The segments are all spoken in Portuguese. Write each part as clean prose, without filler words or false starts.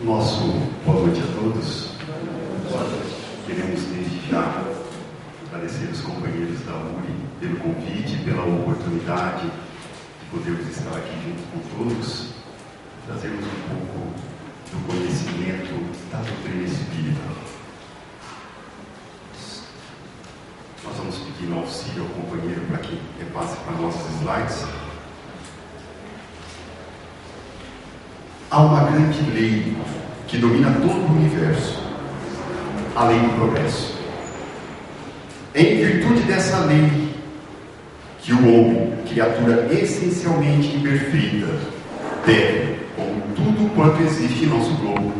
Nosso boa noite a todos. Queremos desde já agradecer os companheiros da URI pelo convite, pela oportunidade de podermos estar aqui junto com todos, trazermos um pouco do conhecimento da doutrina espírita. Nós vamos pedir auxílio ao companheiro para que repasse para nossos slides. Há uma grande lei que domina todo o universo, a lei do progresso. É em virtude dessa lei que o homem, criatura essencialmente imperfeita, deve, como tudo quanto existe em nosso globo,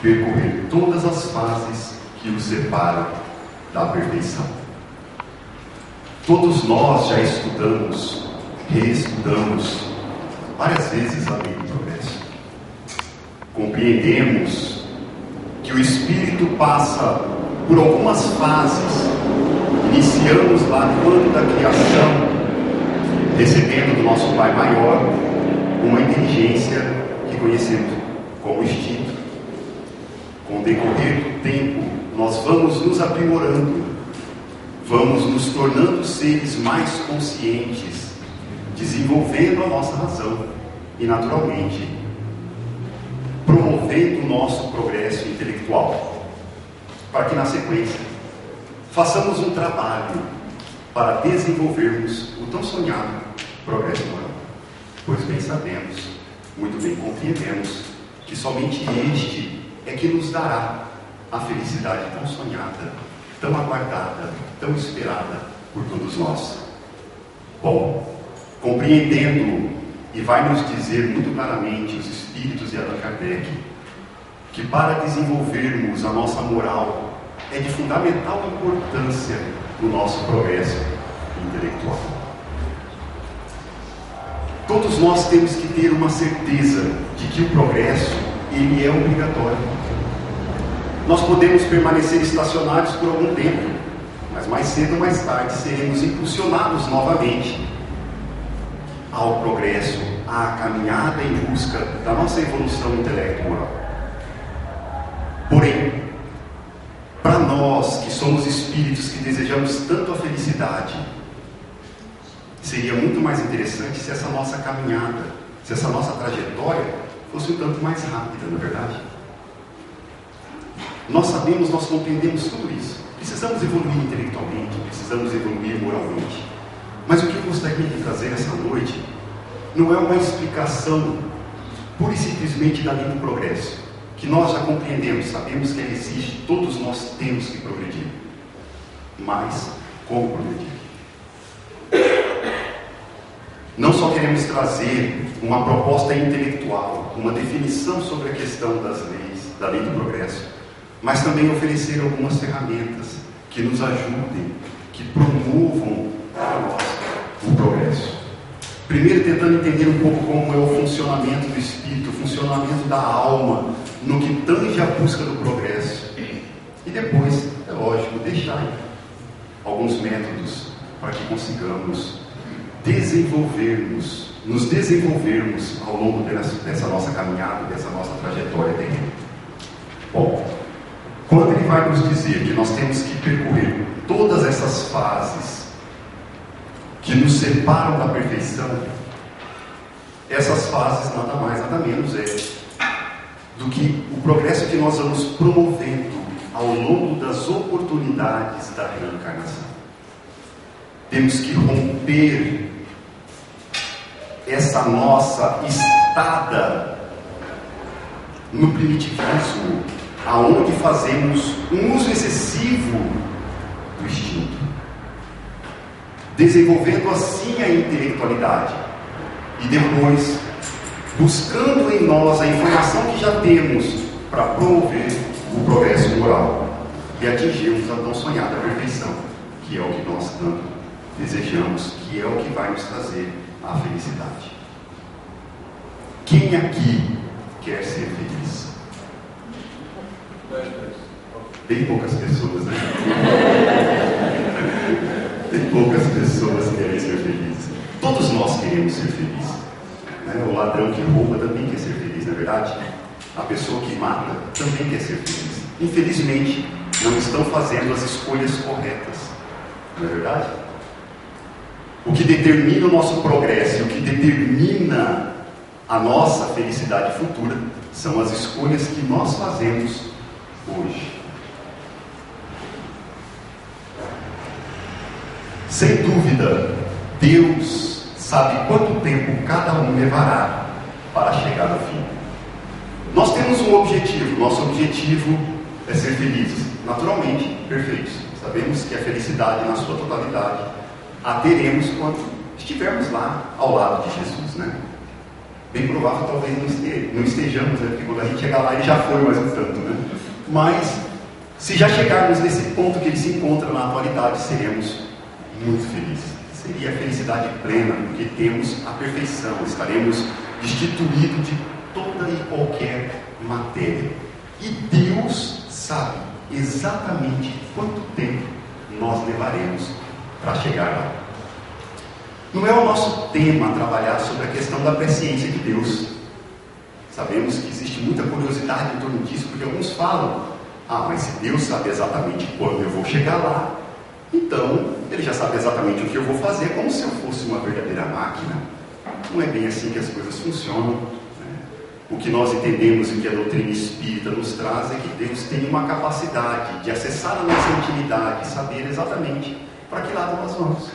percorrer todas as fases que o separam da perfeição. Todos nós já estudamos, reestudamos várias vezes a lei do progresso. Compreendemos que o espírito passa por algumas fases. Iniciamos lá quando da criação, recebendo do nosso Pai Maior uma inteligência que conhecemos como instinto. Com o decorrer do tempo, nós vamos nos aprimorando, vamos nos tornando seres mais conscientes, desenvolvendo a nossa razão e, naturalmente, promovendo o nosso progresso intelectual, para que na sequência façamos um trabalho para desenvolvermos o tão sonhado progresso moral, pois bem sabemos, muito bem compreendemos, que somente este é que nos dará a felicidade tão sonhada, tão aguardada, tão esperada por todos nós. Bom, compreendendo, e vai nos dizer muito claramente os espíritos de Allan Kardec, que para desenvolvermos a nossa moral é de fundamental importância no nosso progresso intelectual. Todos nós temos que ter uma certeza de que o progresso, ele é obrigatório. Nós podemos permanecer estacionados por algum tempo, mas mais cedo ou mais tarde seremos impulsionados novamente ao progresso, à caminhada em busca da nossa evolução intelectual. Porém, para nós que somos espíritos que desejamos tanto a felicidade, seria muito mais interessante se essa nossa caminhada, se essa nossa trajetória fosse um tanto mais rápida, não é verdade? Nós sabemos, nós compreendemos tudo isso. Precisamos evoluir intelectualmente, precisamos evoluir moralmente. Mas o que eu gostaria de trazer essa noite não é uma explicação pura e simplesmente da lei do progresso, que nós já compreendemos, sabemos que ela existe, todos nós temos que progredir. Mas como progredir? Não só queremos trazer uma proposta intelectual, uma definição sobre a questão das leis, da lei do progresso, mas também oferecer algumas ferramentas que nos ajudem, que promovam para nós o progresso. Primeiro, tentando entender um pouco como é o funcionamento do espírito, o funcionamento da alma, no que tange a busca do progresso. E depois, é lógico, deixar alguns métodos para que consigamos nos desenvolvermos ao longo dessa nossa caminhada, dessa nossa trajetória terrena. Bom, quando ele vai nos dizer que nós temos que percorrer todas essas fases que nos separam da perfeição, essas fases nada mais, nada menos do que o progresso que nós vamos promovendo ao longo das oportunidades da reencarnação. Temos que romper essa nossa estada no primitivismo, aonde fazemos um uso excessivo do instinto, desenvolvendo assim a intelectualidade e depois buscando em nós a informação que já temos para promover o progresso moral e atingirmos a tão sonhada perfeição, que é o que nós tanto desejamos, que é o que vai nos trazer a felicidade. Quem aqui quer ser feliz? Bem poucas pessoas, né? Bem poucas pessoas querem ser felizes. Todos nós queremos ser felizes, né? O ladrão que rouba também quer ser feliz, não é verdade? A pessoa que mata também quer ser feliz. Infelizmente, não estão fazendo as escolhas corretas. Não é verdade? O que determina o nosso progresso, o que determina a nossa felicidade futura, são as escolhas que nós fazemos hoje. Sem dúvida, Deus sabe quanto tempo cada um levará para chegar ao fim. Nós temos um objetivo, nosso objetivo é ser felizes, naturalmente perfeitos. Sabemos que a felicidade na sua totalidade a teremos quando estivermos lá ao lado de Jesus, né? Bem provável talvez não estejamos, né? Porque quando a gente chegar lá ele já foi mais um tanto, né? Mas se já chegarmos nesse ponto que ele se encontra na atualidade, seremos muito felizes. Seria a felicidade plena, porque temos a perfeição, estaremos destituídos de toda e qualquer matéria. E Deus sabe exatamente quanto tempo nós levaremos para chegar lá. Não é o nosso tema trabalhar sobre a questão da presciência de Deus. Sabemos que existe muita curiosidade em torno disso, porque alguns falam: mas se Deus sabe exatamente quando eu vou chegar lá, então Ele já sabe exatamente o que eu vou fazer, como se eu fosse uma verdadeira máquina. Não é bem assim que as coisas funcionam, né? O que nós entendemos e que a doutrina espírita nos traz é que Deus tem uma capacidade de acessar a nossa intimidade e saber exatamente para que lado nós vamos.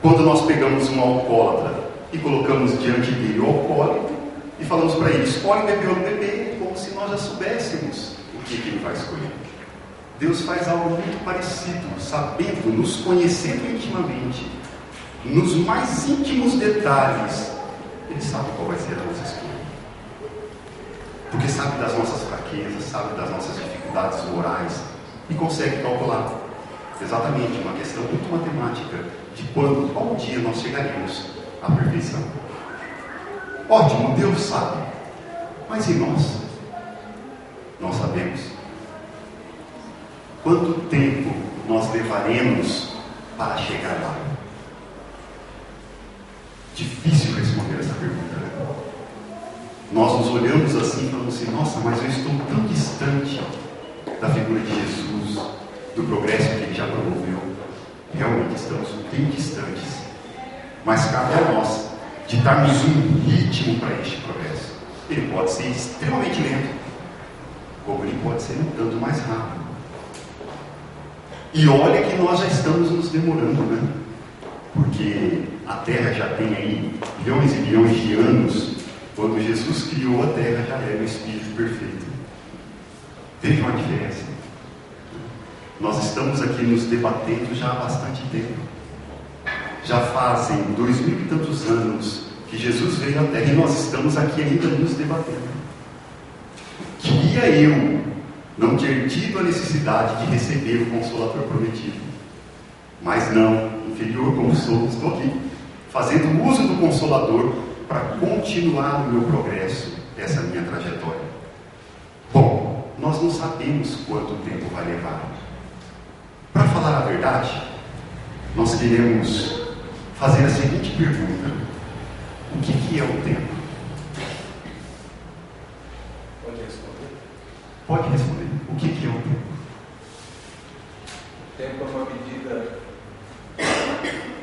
Quando nós pegamos um alcoólatra e colocamos diante dele o alcoólito e falamos para ele: escolhe beber ou não beber, como se nós já soubéssemos o que ele vai escolher. Deus faz algo muito parecido, sabendo, nos conhecendo intimamente, nos mais íntimos detalhes. Ele sabe qual vai ser a nossa escolha, porque sabe das nossas fraquezas, sabe das nossas dificuldades morais e consegue calcular exatamente uma questão muito matemática de quando, qual dia nós chegaremos à perfeição. Ótimo, Deus sabe, mas e nós? Nós sabemos quanto tempo nós levaremos para chegar lá? Difícil responder essa pergunta, né? Nós nos olhamos assim e falamos assim: nossa, mas eu estou tão distante da figura de Jesus, do progresso que Ele já promoveu. Realmente estamos bem distantes, mas cabe a nós ditarmos um ritmo para este progresso. Ele pode ser extremamente lento, como ele pode ser um tanto mais rápido. E olha que nós já estamos nos demorando, né? Porque a Terra já tem aí bilhões e bilhões de anos. Quando Jesus criou a Terra, já era o Espírito perfeito. Veja uma diferença. Nós estamos aqui nos debatendo já há bastante tempo. Já fazem 2000 e tantos anos que Jesus veio à Terra e nós estamos aqui ainda nos debatendo. Queria eu não ter tido a necessidade de receber o Consolador prometido. Mas não, inferior como sou, estou aqui, fazendo uso do Consolador para continuar o meu progresso, essa minha trajetória. Bom, nós não sabemos quanto tempo vai levar. Para falar a verdade, nós queremos fazer a seguinte pergunta: o que é o tempo? Pode responder? Pode responder. O que é o tempo? O tempo é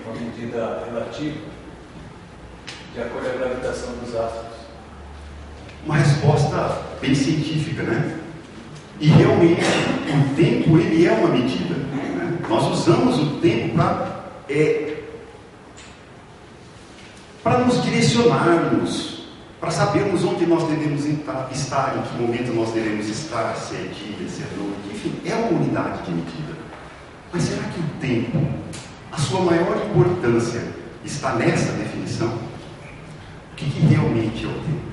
uma medida relativa de acordo com a gravitação dos astros. Uma resposta bem científica, né? E realmente o tempo, ele é uma medida, né? Nós usamos o tempo para nos direcionarmos, para sabermos onde nós devemos estar, em que momento nós devemos estar, se é dia, se é noite, enfim, é uma unidade de medida. Mas será que o tempo, a sua maior importância, está nessa definição? O que realmente é o tempo?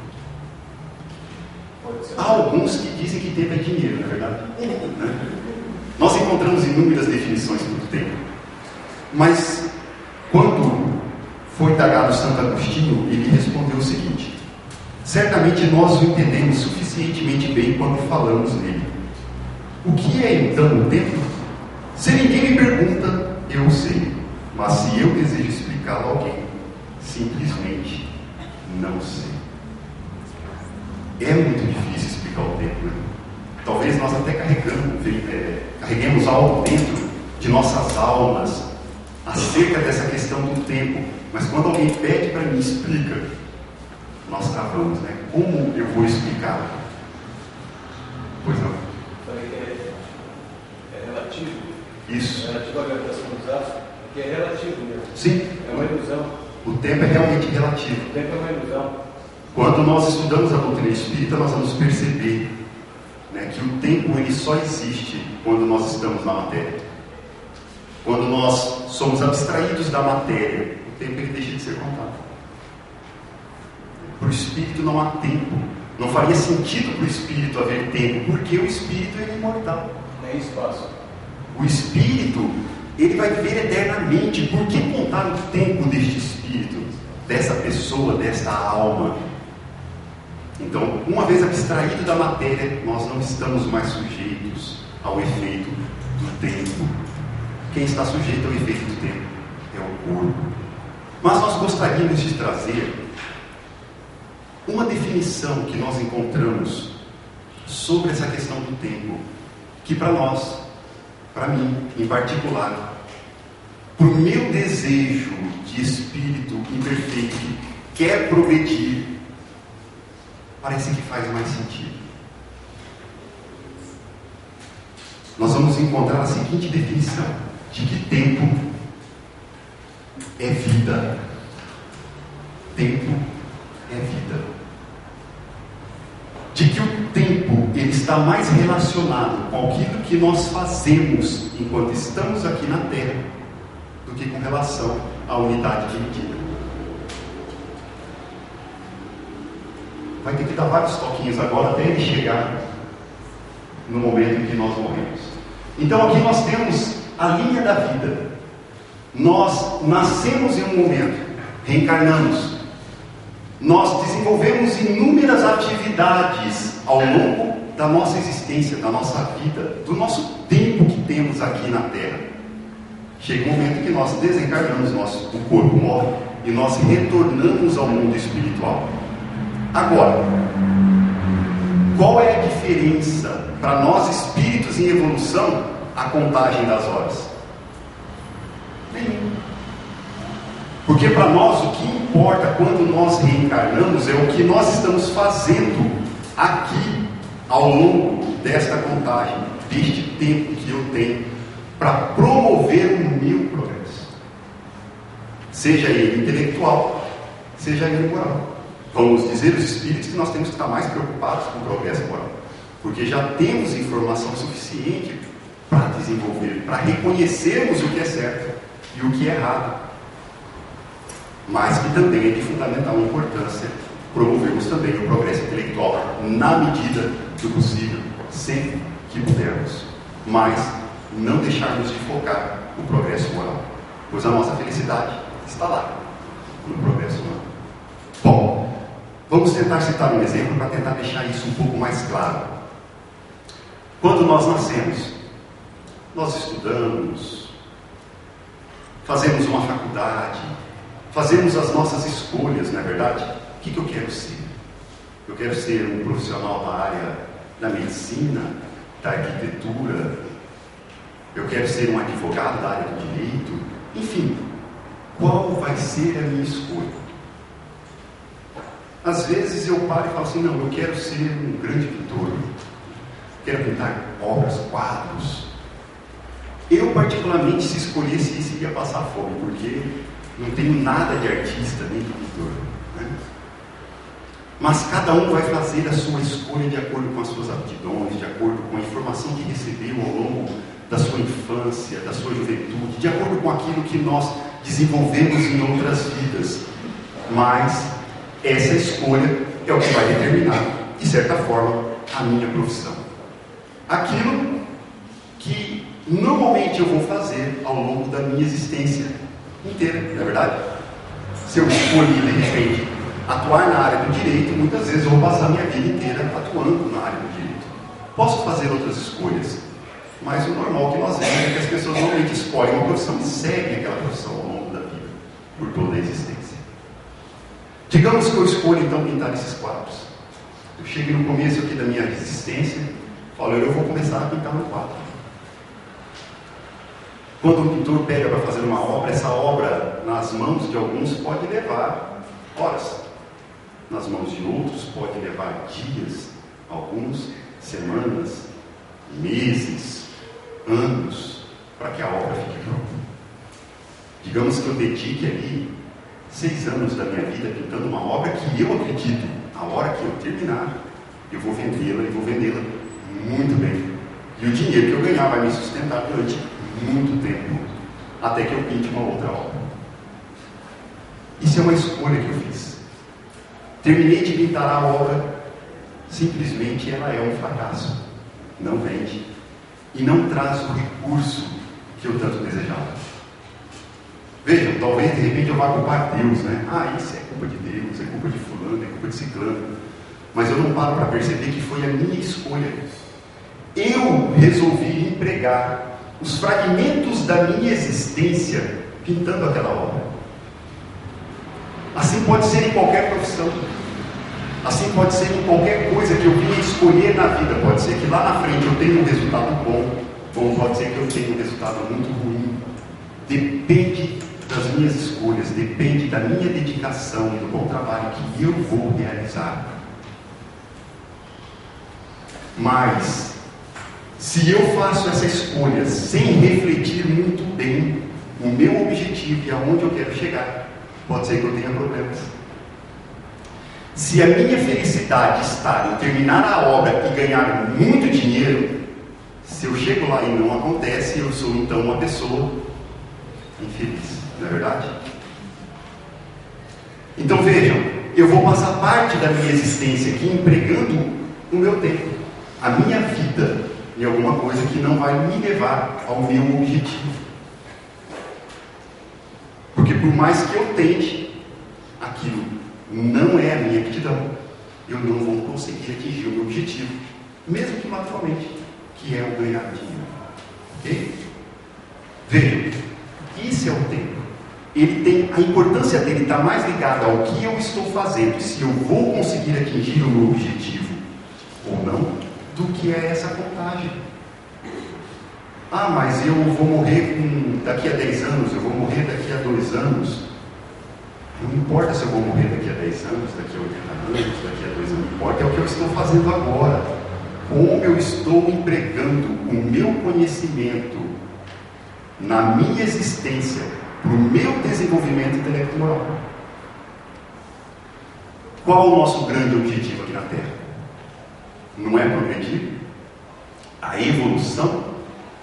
Há alguns que dizem que tempo é dinheiro, não é verdade? Né? Nós encontramos inúmeras definições para o tempo. Mas, quando foi indagado Santo Agostinho, ele respondeu o seguinte: certamente nós o entendemos suficientemente bem quando falamos nele. O que é então o tempo? Se ninguém me pergunta, eu sei. Mas se eu desejo explicá-lo a alguém, simplesmente não sei. É muito difícil explicar o tempo, né? Talvez nós até carreguemos algo dentro de nossas almas acerca dessa questão do tempo, mas quando alguém pede para mim, explica, nós travamos, né? Como eu vou explicar? Pois não. Falei que é relativo. Isso. É relativo à gravitação dos astros, porque é relativo mesmo. Sim. É uma ilusão. O tempo é realmente relativo. O tempo é uma ilusão. Quando nós estudamos a doutrina espírita, nós vamos perceber, né, que o tempo ele só existe quando nós estamos na matéria. Quando nós somos abstraídos da matéria, o tempo ele deixa de ser contado. Para o espírito não há tempo. Não faria sentido para o espírito haver tempo, porque o espírito é imortal. Nem espaço. O espírito, ele vai viver eternamente. Por que contar o tempo deste espírito, dessa pessoa, desta alma? Então, uma vez abstraído da matéria, nós não estamos mais sujeitos ao efeito do tempo. Quem está sujeito ao efeito do tempo é o corpo. Mas nós gostaríamos de trazer uma definição que nós encontramos sobre essa questão do tempo, que para nós, para mim em particular, para o meu desejo de espírito imperfeito que quer progredir, parece que faz mais sentido. Nós vamos encontrar a seguinte definição: de que tempo é vida. Tempo é vida. De que o tempo ele está mais relacionado com aquilo que nós fazemos enquanto estamos aqui na Terra do que com relação à unidade dividida. Vai ter que dar vários toquinhos agora até ele chegar no momento em que nós morremos. Então aqui nós temos a linha da vida. Nós nascemos em um momento, reencarnamos. Nós desenvolvemos inúmeras atividades ao longo da nossa existência, da nossa vida, do nosso tempo que temos aqui na Terra. Chega um momento que nós desencarnamos, o corpo morre e nós retornamos ao mundo espiritual. Agora, qual é a diferença para nós espíritos em evolução, a contagem das horas? Nenhum. Porque para nós o que importa quando nós reencarnamos é o que nós estamos fazendo aqui ao longo desta contagem, deste tempo que eu tenho para promover o meu progresso, seja ele intelectual, seja ele moral. Vamos dizer os espíritos que nós temos que estar mais preocupados com o progresso moral, porque já temos informação suficiente para desenvolver, para reconhecermos o que é certo e o que é errado, mas que também é de fundamental importância promovermos também o progresso intelectual na medida do possível, sempre que pudermos, mas não deixarmos de focar no progresso moral, pois a nossa felicidade está lá, no progresso moral. Bom, vamos tentar citar um exemplo para tentar deixar isso um pouco mais claro. Quando nós nascemos, nós estudamos, fazemos uma faculdade, fazemos as nossas escolhas, não é verdade? O que eu quero ser? Eu quero ser um profissional da área da medicina, da arquitetura, eu quero ser um advogado da área do direito, enfim, qual vai ser a minha escolha? Às vezes eu paro e falo assim, não, eu quero ser um grande pintor, quero pintar obras, quadros. Eu particularmente, se escolhesse isso, iria passar fome, porque não tenho nada de artista nem de pintor, né? Mas cada um vai fazer a sua escolha de acordo com as suas aptidões, de acordo com a informação que recebeu ao longo da sua infância, da sua juventude, de acordo com aquilo que nós desenvolvemos em outras vidas. Mas essa escolha é o que vai determinar, de certa forma, a minha profissão. Aquilo que normalmente eu vou fazer ao longo da minha existência inteira, não é verdade? Se eu escolhi, de repente, atuar na área do direito, muitas vezes eu vou passar a minha vida inteira atuando na área do direito. Posso fazer outras escolhas, mas o normal que nós vemos é que as pessoas normalmente escolhem uma profissão e seguem aquela profissão ao longo da vida, por toda a existência. Digamos que eu escolho então pintar esses quadros. Eu cheguei no começo aqui da minha resistência, falo, eu vou começar a pintar no quadro. Quando um pintor pega para fazer uma obra, essa obra nas mãos de alguns pode levar horas. Nas mãos de outros pode levar dias, alguns semanas, meses, anos, para que a obra fique pronta. Digamos que eu dedique ali 6 anos da minha vida pintando uma obra que eu acredito, a hora que eu terminar, eu vou vendê-la e vou vendê-la muito bem. E o dinheiro que eu ganhar vai me sustentar durante muito tempo, até que eu pinte uma outra obra. Isso é uma escolha que eu fiz. Terminei de pintar a obra, simplesmente ela é um fracasso. Não vende e não traz o recurso que eu tanto desejava. Vejam, talvez de repente eu vá culpar Deus, né? Isso é culpa de Deus, é culpa de fulano, é culpa de ciclano. Mas eu não paro para perceber que foi a minha escolha. Eu resolvi empregar os fragmentos da minha existência pintando aquela obra. Assim pode ser em qualquer profissão. Assim pode ser em qualquer coisa que eu venha escolher na vida. Pode ser que lá na frente eu tenha um resultado bom, ou pode ser que eu tenha um resultado muito ruim. Depende das minhas escolhas, depende da minha dedicação e do bom trabalho que eu vou realizar. Mas, se eu faço essa escolha sem refletir muito bem o meu objetivo e aonde eu quero chegar, pode ser que eu tenha problemas. Se a minha felicidade está em terminar a obra e ganhar muito dinheiro, se eu chego lá e não acontece, eu sou então uma pessoa infeliz, não é verdade? Então vejam, eu vou passar parte da minha existência aqui empregando o meu tempo, a minha vida, em alguma coisa que não vai me levar ao meu objetivo. Porque por mais que eu tente, aquilo não é a minha aptidão, eu não vou conseguir atingir o meu objetivo, mesmo que materialmente, que é o ganhar dinheiro. Ok? Vejam, isso é o tempo. Ele tem, a importância dele está mais ligada ao que eu estou fazendo, se eu vou conseguir atingir o meu objetivo ou não, do que é essa contagem. Mas eu vou morrer daqui a 10 anos, eu vou morrer daqui a 2 anos. Não importa se eu vou morrer daqui a 10 anos, daqui a 80 anos, daqui a 2 anos, não importa, é o que eu estou fazendo agora. Como eu estou empregando o meu conhecimento na minha existência, para o meu desenvolvimento intelectual. Qual o nosso grande objetivo aqui na Terra? Não é progredir? A evolução?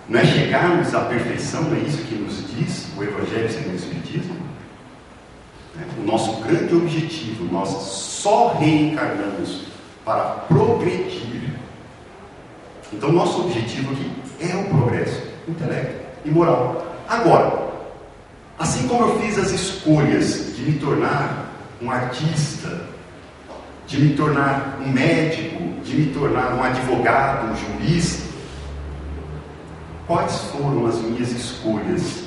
Não é chegarmos à perfeição? Não é isso que nos diz o Evangelho segundo o Espiritismo? O nosso grande objetivo, nós só reencarnamos para progredir. Então, nosso objetivo aqui é o progresso, intelecto e moral. Agora, assim como eu fiz as escolhas de me tornar um artista, de me tornar um médico, de me tornar um advogado, um jurista, quais foram as minhas escolhas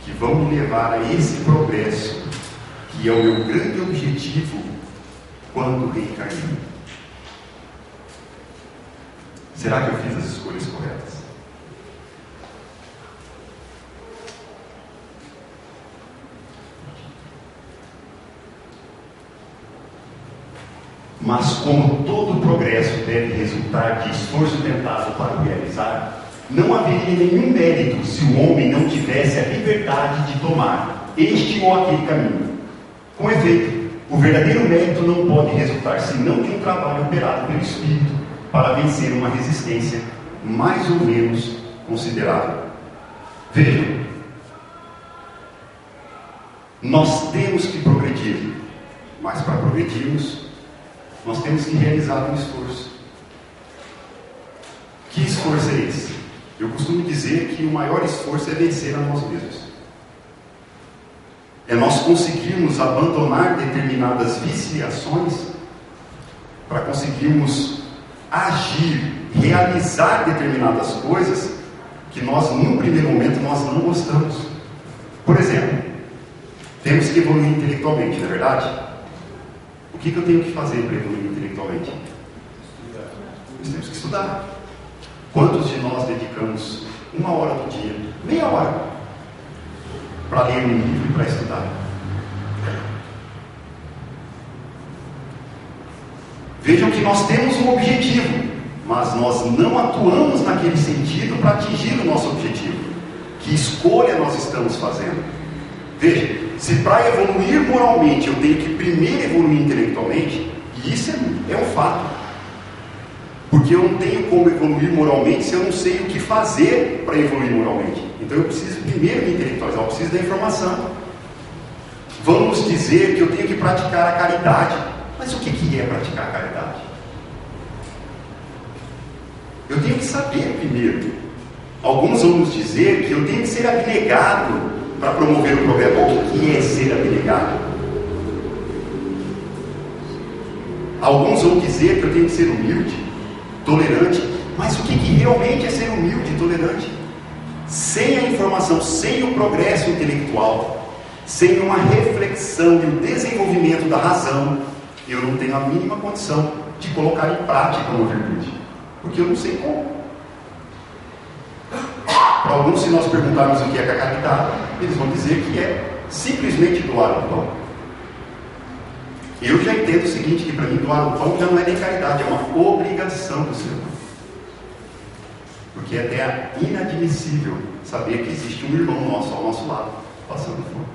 que vão me levar a esse progresso, que é o meu grande objetivo quando reencarnei? Será que eu fiz as escolhas corretas? Mas como todo progresso deve resultar de esforço tentado para o realizar, não haveria nenhum mérito se o homem não tivesse a liberdade de tomar este ou aquele caminho. Com efeito, o verdadeiro mérito não pode resultar senão de um trabalho operado pelo espírito para vencer uma resistência mais ou menos considerável. Vejam, nós temos que progredir, mas para progredirmos, nós temos que realizar um esforço. Que esforço é esse? Eu costumo dizer que o maior esforço é vencer a nós mesmos. É nós conseguirmos abandonar determinadas viciações para conseguirmos agir, realizar determinadas coisas que nós, num primeiro momento, nós não gostamos. Por exemplo, temos que evoluir intelectualmente, não é verdade? O que eu tenho que fazer para evoluir intelectualmente? intelectualmente? Nós temos que estudar. Quantos de nós dedicamos 1 hora do dia, meia hora, para ler um livro e para estudar? Vejam que nós temos um objetivo, mas nós não atuamos naquele sentido para atingir o nosso objetivo. Que escolha nós estamos fazendo? Veja, se para evoluir moralmente eu tenho que primeiro evoluir intelectualmente, e isso é um fato, porque eu não tenho como evoluir moralmente se eu não sei o que fazer para evoluir moralmente. Então eu preciso primeiro me intelectualizar, eu preciso da informação. Vamos dizer que eu tenho que praticar a caridade, mas o que é praticar a caridade? Eu tenho que saber primeiro. Alguns vão nos dizer que eu tenho que ser abnegado para promover o progresso. O que é ser abnegado? Alguns vão dizer que eu tenho que ser humilde, tolerante. Mas o que realmente é ser humilde e tolerante? Sem a informação, sem o progresso intelectual, sem uma reflexão e o desenvolvimento da razão, eu não tenho a mínima condição de colocar em prática uma virtude, porque eu não sei como. Para alguns, se nós perguntarmos o que é a caridade, eles vão dizer que é simplesmente doar o pão. Eu já entendo o seguinte, que para mim doar o pão já não é nem caridade, é uma obrigação do ser humano. Porque é até inadmissível saber que existe um irmão nosso ao nosso lado, passando fome.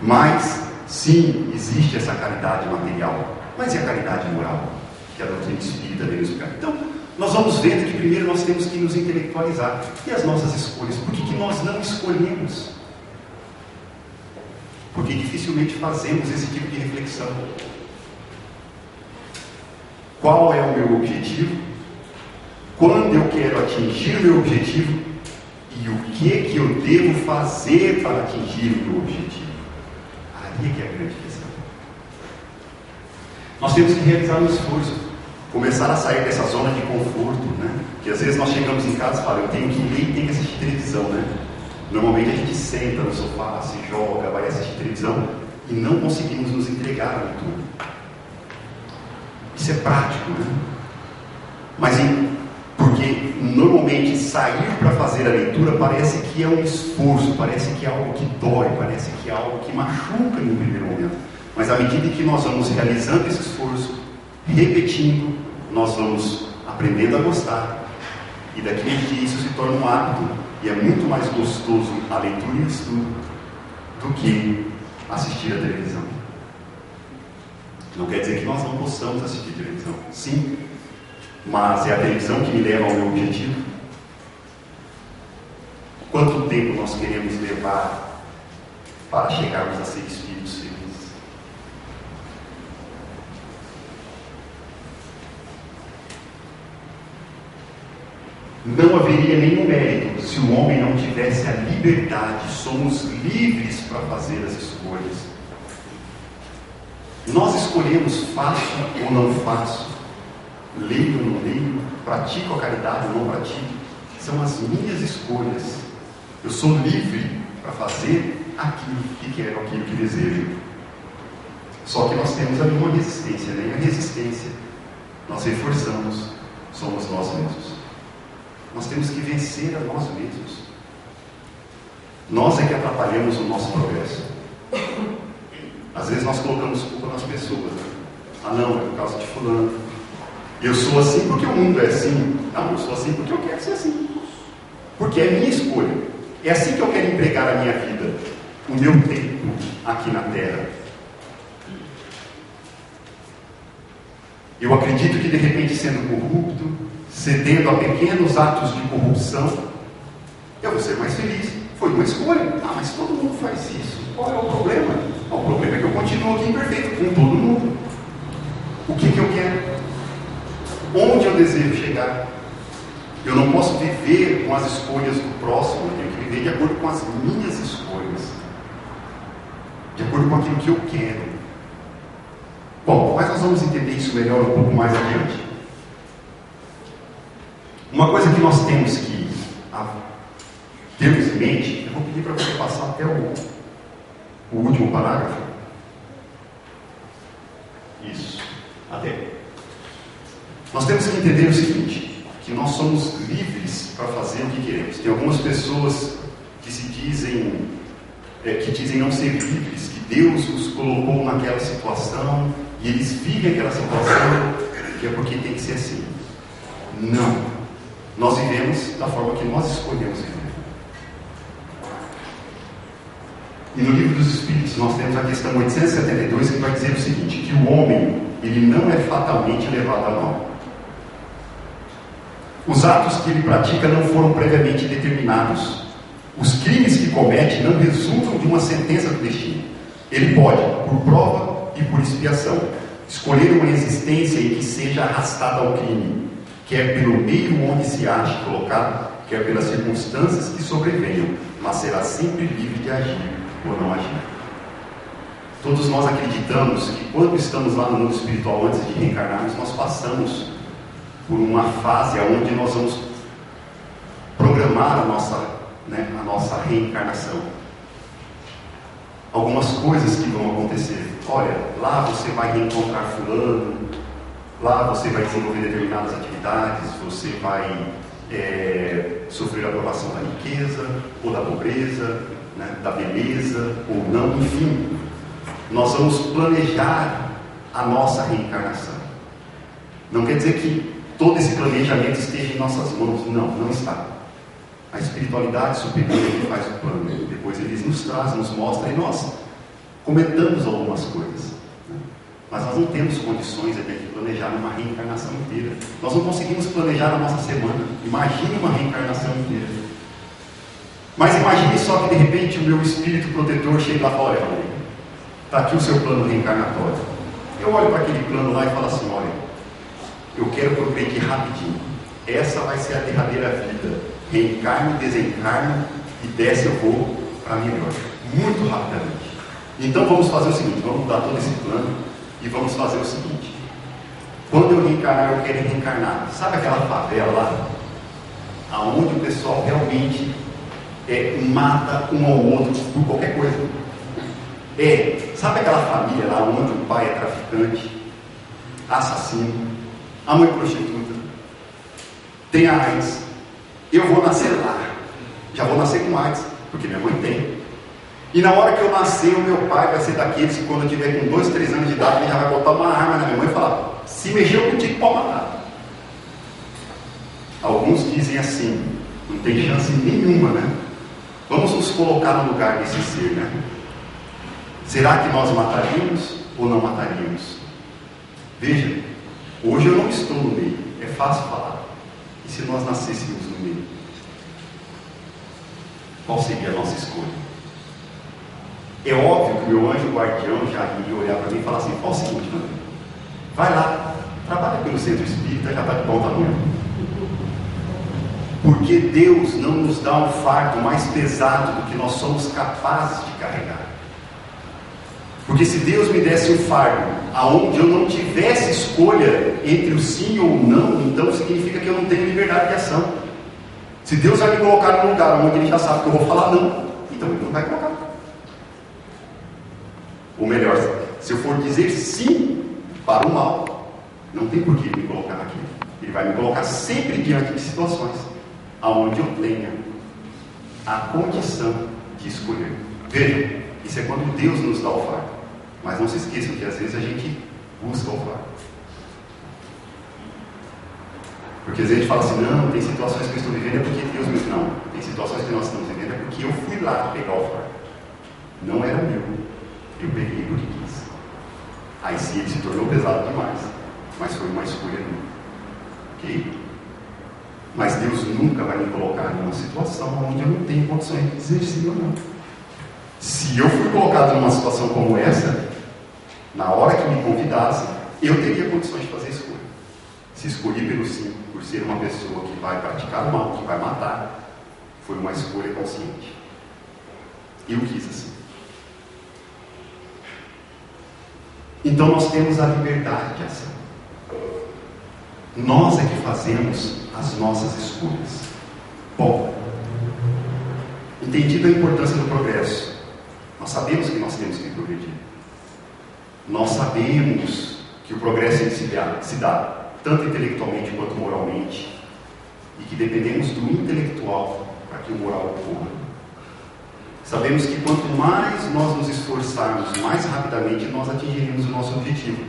Mas, sim, existe essa caridade material, mas e a caridade moral? Que a doutrina espírita deve explicar. Então, nós vamos vendo que primeiro nós temos que nos intelectualizar. E as nossas escolhas? Por que nós não escolhemos? Porque dificilmente fazemos esse tipo de reflexão. Qual é o meu objetivo? Quando eu quero atingir o meu objetivo? E o que eu devo fazer para atingir o meu objetivo? Aí que é a grande questão. Nós temos que realizar um esforço, começar a sair dessa zona de conforto, né? Que às vezes nós chegamos em casa e falamos, eu tenho que ler e tenho que assistir televisão, né? Normalmente a gente senta no sofá, se joga, vai assistir televisão e não conseguimos nos entregar à leitura. Isso é prático, né? Mas porque normalmente sair para fazer a leitura parece que é um esforço, parece que é algo que dói, parece que é algo que machuca no primeiro momento. Mas à medida que nós vamos realizando esse esforço, repetindo, nós vamos aprendendo a gostar. E daquele dia isso se torna um hábito. E é muito mais gostoso a leitura e o estudo do que assistir a televisão. Não quer dizer que nós não possamos assistir televisão. Sim, mas é a televisão que me leva ao meu objetivo. Quanto tempo nós queremos levar para chegarmos a ser espíritos felizes? Não haveria nenhum mérito se o homem não tivesse a liberdade. Somos livres para fazer as escolhas. Nós escolhemos faço ou não faço, leio ou não leio, pratico a caridade ou não pratico. São as minhas escolhas. Eu sou livre para fazer aquilo que quero, aquilo que desejo. Só que nós temos ali uma resistência, né? E a resistência nós reforçamos, somos nós mesmos. Nós temos que vencer a nós mesmos. Nós é que atrapalhamos o nosso progresso. Às vezes nós colocamos culpa nas pessoas, né? Ah não, é por causa de fulano. Eu sou assim porque o mundo é assim. Não, eu sou assim porque eu quero ser assim. Porque é minha escolha. É assim que eu quero empregar a minha vida, o meu tempo aqui na Terra. Eu acredito que de repente sendo corrupto, cedendo a pequenos atos de corrupção, eu vou ser mais feliz. Foi uma escolha. Ah, mas todo mundo faz isso. Qual é o problema? O problema é que eu continuo aqui imperfeito com todo mundo. O que eu quero? Onde eu desejo chegar? Eu não posso viver com as escolhas do próximo, eu tenho que viver de acordo com as minhas escolhas, de acordo com aquilo que eu quero. Bom, mas nós vamos entender isso melhor um pouco mais adiante. Uma coisa que nós temos que termos em mente, eu vou pedir para você passar até o último parágrafo. Isso. Até. Nós temos que entender o seguinte, que nós somos livres para fazer o que queremos. Tem algumas pessoas que dizem não ser livres, que Deus os colocou naquela situação e eles vivem aquela situação, que é porque tem que ser assim. Não. Nós vivemos da forma que nós escolhemos viver. E no Livro dos Espíritos nós temos a questão 872, que vai dizer o seguinte, que o homem, ele não é fatalmente levado ao mal. Os atos que ele pratica não foram previamente determinados. Os crimes que comete não resultam de uma sentença do destino. Ele pode, por prova e por expiação, escolher uma existência em que seja arrastado ao crime, quer pelo meio onde se ache colocado, quer pelas circunstâncias que sobrevenham, mas será sempre livre de agir ou não agir. Todos nós acreditamos que quando estamos lá no mundo espiritual, antes de reencarnarmos, nós passamos por uma fase onde nós vamos programar a nossa reencarnação. Algumas coisas que vão acontecer. Olha, lá você vai reencontrar fulano, lá você vai desenvolver determinadas atividades, você vai sofrer a aprovação da riqueza, ou da pobreza, da beleza, ou não, enfim. Nós vamos planejar a nossa reencarnação. Não quer dizer que todo esse planejamento esteja em nossas mãos. Não, não está. A espiritualidade superior é que faz o plano. Depois eles nos traz, nos mostra, e nós comentamos algumas coisas. Mas nós não temos condições de planejar uma reencarnação inteira. Nós não conseguimos planejar a nossa semana. Imagine uma reencarnação inteira. Mas imagine só que de repente o meu espírito protetor chega lá e fala, olha, está aqui o seu plano reencarnatório. Eu olho para aquele plano lá e falo assim, olha, eu quero progredir rapidinho. Essa vai ser a derradeira vida. Reencarno, desencarno e desce eu vou para melhor. Muito rapidamente. Então vamos fazer o seguinte, vamos mudar todo esse plano e vamos fazer o seguinte. Quando eu reencarnar, eu quero reencarnar. Sabe aquela favela lá? Aonde o pessoal realmente mata um ao outro por qualquer coisa. Sabe aquela família lá onde o pai é traficante, assassino, a mãe prostituta, tem a AIDS? Eu vou nascer lá. Já vou nascer com AIDS, porque minha mãe tem. E na hora que eu nascer, o meu pai vai ser daqueles que quando eu tiver com 2, 3 anos de idade, ele já vai botar uma arma na minha mãe e falar, se mexeu contigo, pode matar. Alguns dizem assim, não tem chance nenhuma, né? Vamos nos colocar no lugar desse ser, né? Será que nós mataríamos ou não mataríamos? Veja, hoje eu não estou no meio, é fácil falar. E se nós nascêssemos no meio? Qual seria a nossa escolha? É óbvio que o meu anjo guardião já iria olhar para mim e falar assim, fala o seguinte, vai lá, trabalha pelo centro espírita, já está de bom tamanho. Porque Deus não nos dá um fardo mais pesado do que nós somos capazes de carregar. Porque se Deus me desse um fardo aonde eu não tivesse escolha entre o sim ou o não, então significa que eu não tenho liberdade de ação. Se Deus vai me colocar num lugar onde Ele já sabe que eu vou falar não, então Ele não vai colocar. Ou melhor, se eu for dizer sim para o mal, não tem por que Ele me colocar naquilo. Ele vai me colocar sempre diante de situações aonde eu tenha a condição de escolher. Vejam, isso é quando Deus nos dá o fardo. Mas não se esqueçam que às vezes a gente busca o fardo. Porque às vezes a gente fala assim, não, tem situações que eu estou vivendo é porque Deus me... Não, tem situações que nós estamos vivendo é porque eu fui lá pegar o fardo. Não era meu. Eu peguei porque quis. Aí sim ele se tornou pesado demais. Mas foi uma escolha minha. Ok? Mas Deus nunca vai me colocar em uma situação onde eu não tenho condições de dizer sim ou não. Se eu fui colocado numa situação como essa, na hora que me convidassem, eu teria condições de fazer escolha. Se escolhi pelo sim, por ser uma pessoa que vai praticar o mal, que vai matar, foi uma escolha consciente. Eu quis assim. Então nós temos a liberdade de ação. Nós é que fazemos as nossas escolhas. Bom, entendido a importância do progresso, nós sabemos que nós temos que progredir. Nós sabemos que o progresso se dá tanto intelectualmente quanto moralmente, e que dependemos do intelectual para que o moral ocorra. Sabemos que quanto mais nós nos esforçarmos, mais rapidamente nós atingiremos o nosso objetivo,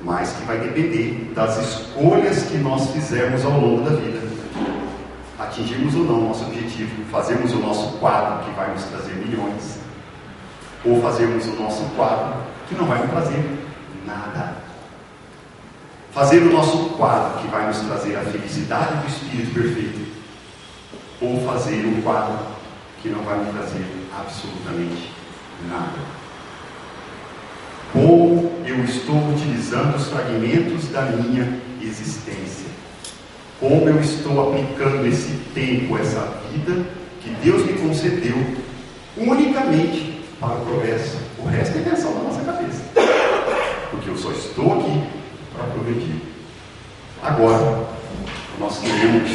mas que vai depender das escolhas que nós fizermos ao longo da vida. Atingirmos ou não o nosso objetivo, fazermos o nosso quadro que vai nos trazer milhões, ou fazermos o nosso quadro que não vai nos trazer nada. Fazer o nosso quadro que vai nos trazer a felicidade do Espírito perfeito, ou fazer um quadro que não vai nos trazer absolutamente nada. Como eu estou utilizando os fragmentos da minha existência? Como eu estou aplicando esse tempo, essa vida que Deus me concedeu unicamente para o progresso? O resto é invenção da nossa cabeça, porque eu só estou aqui para progredir. Agora, nós queremos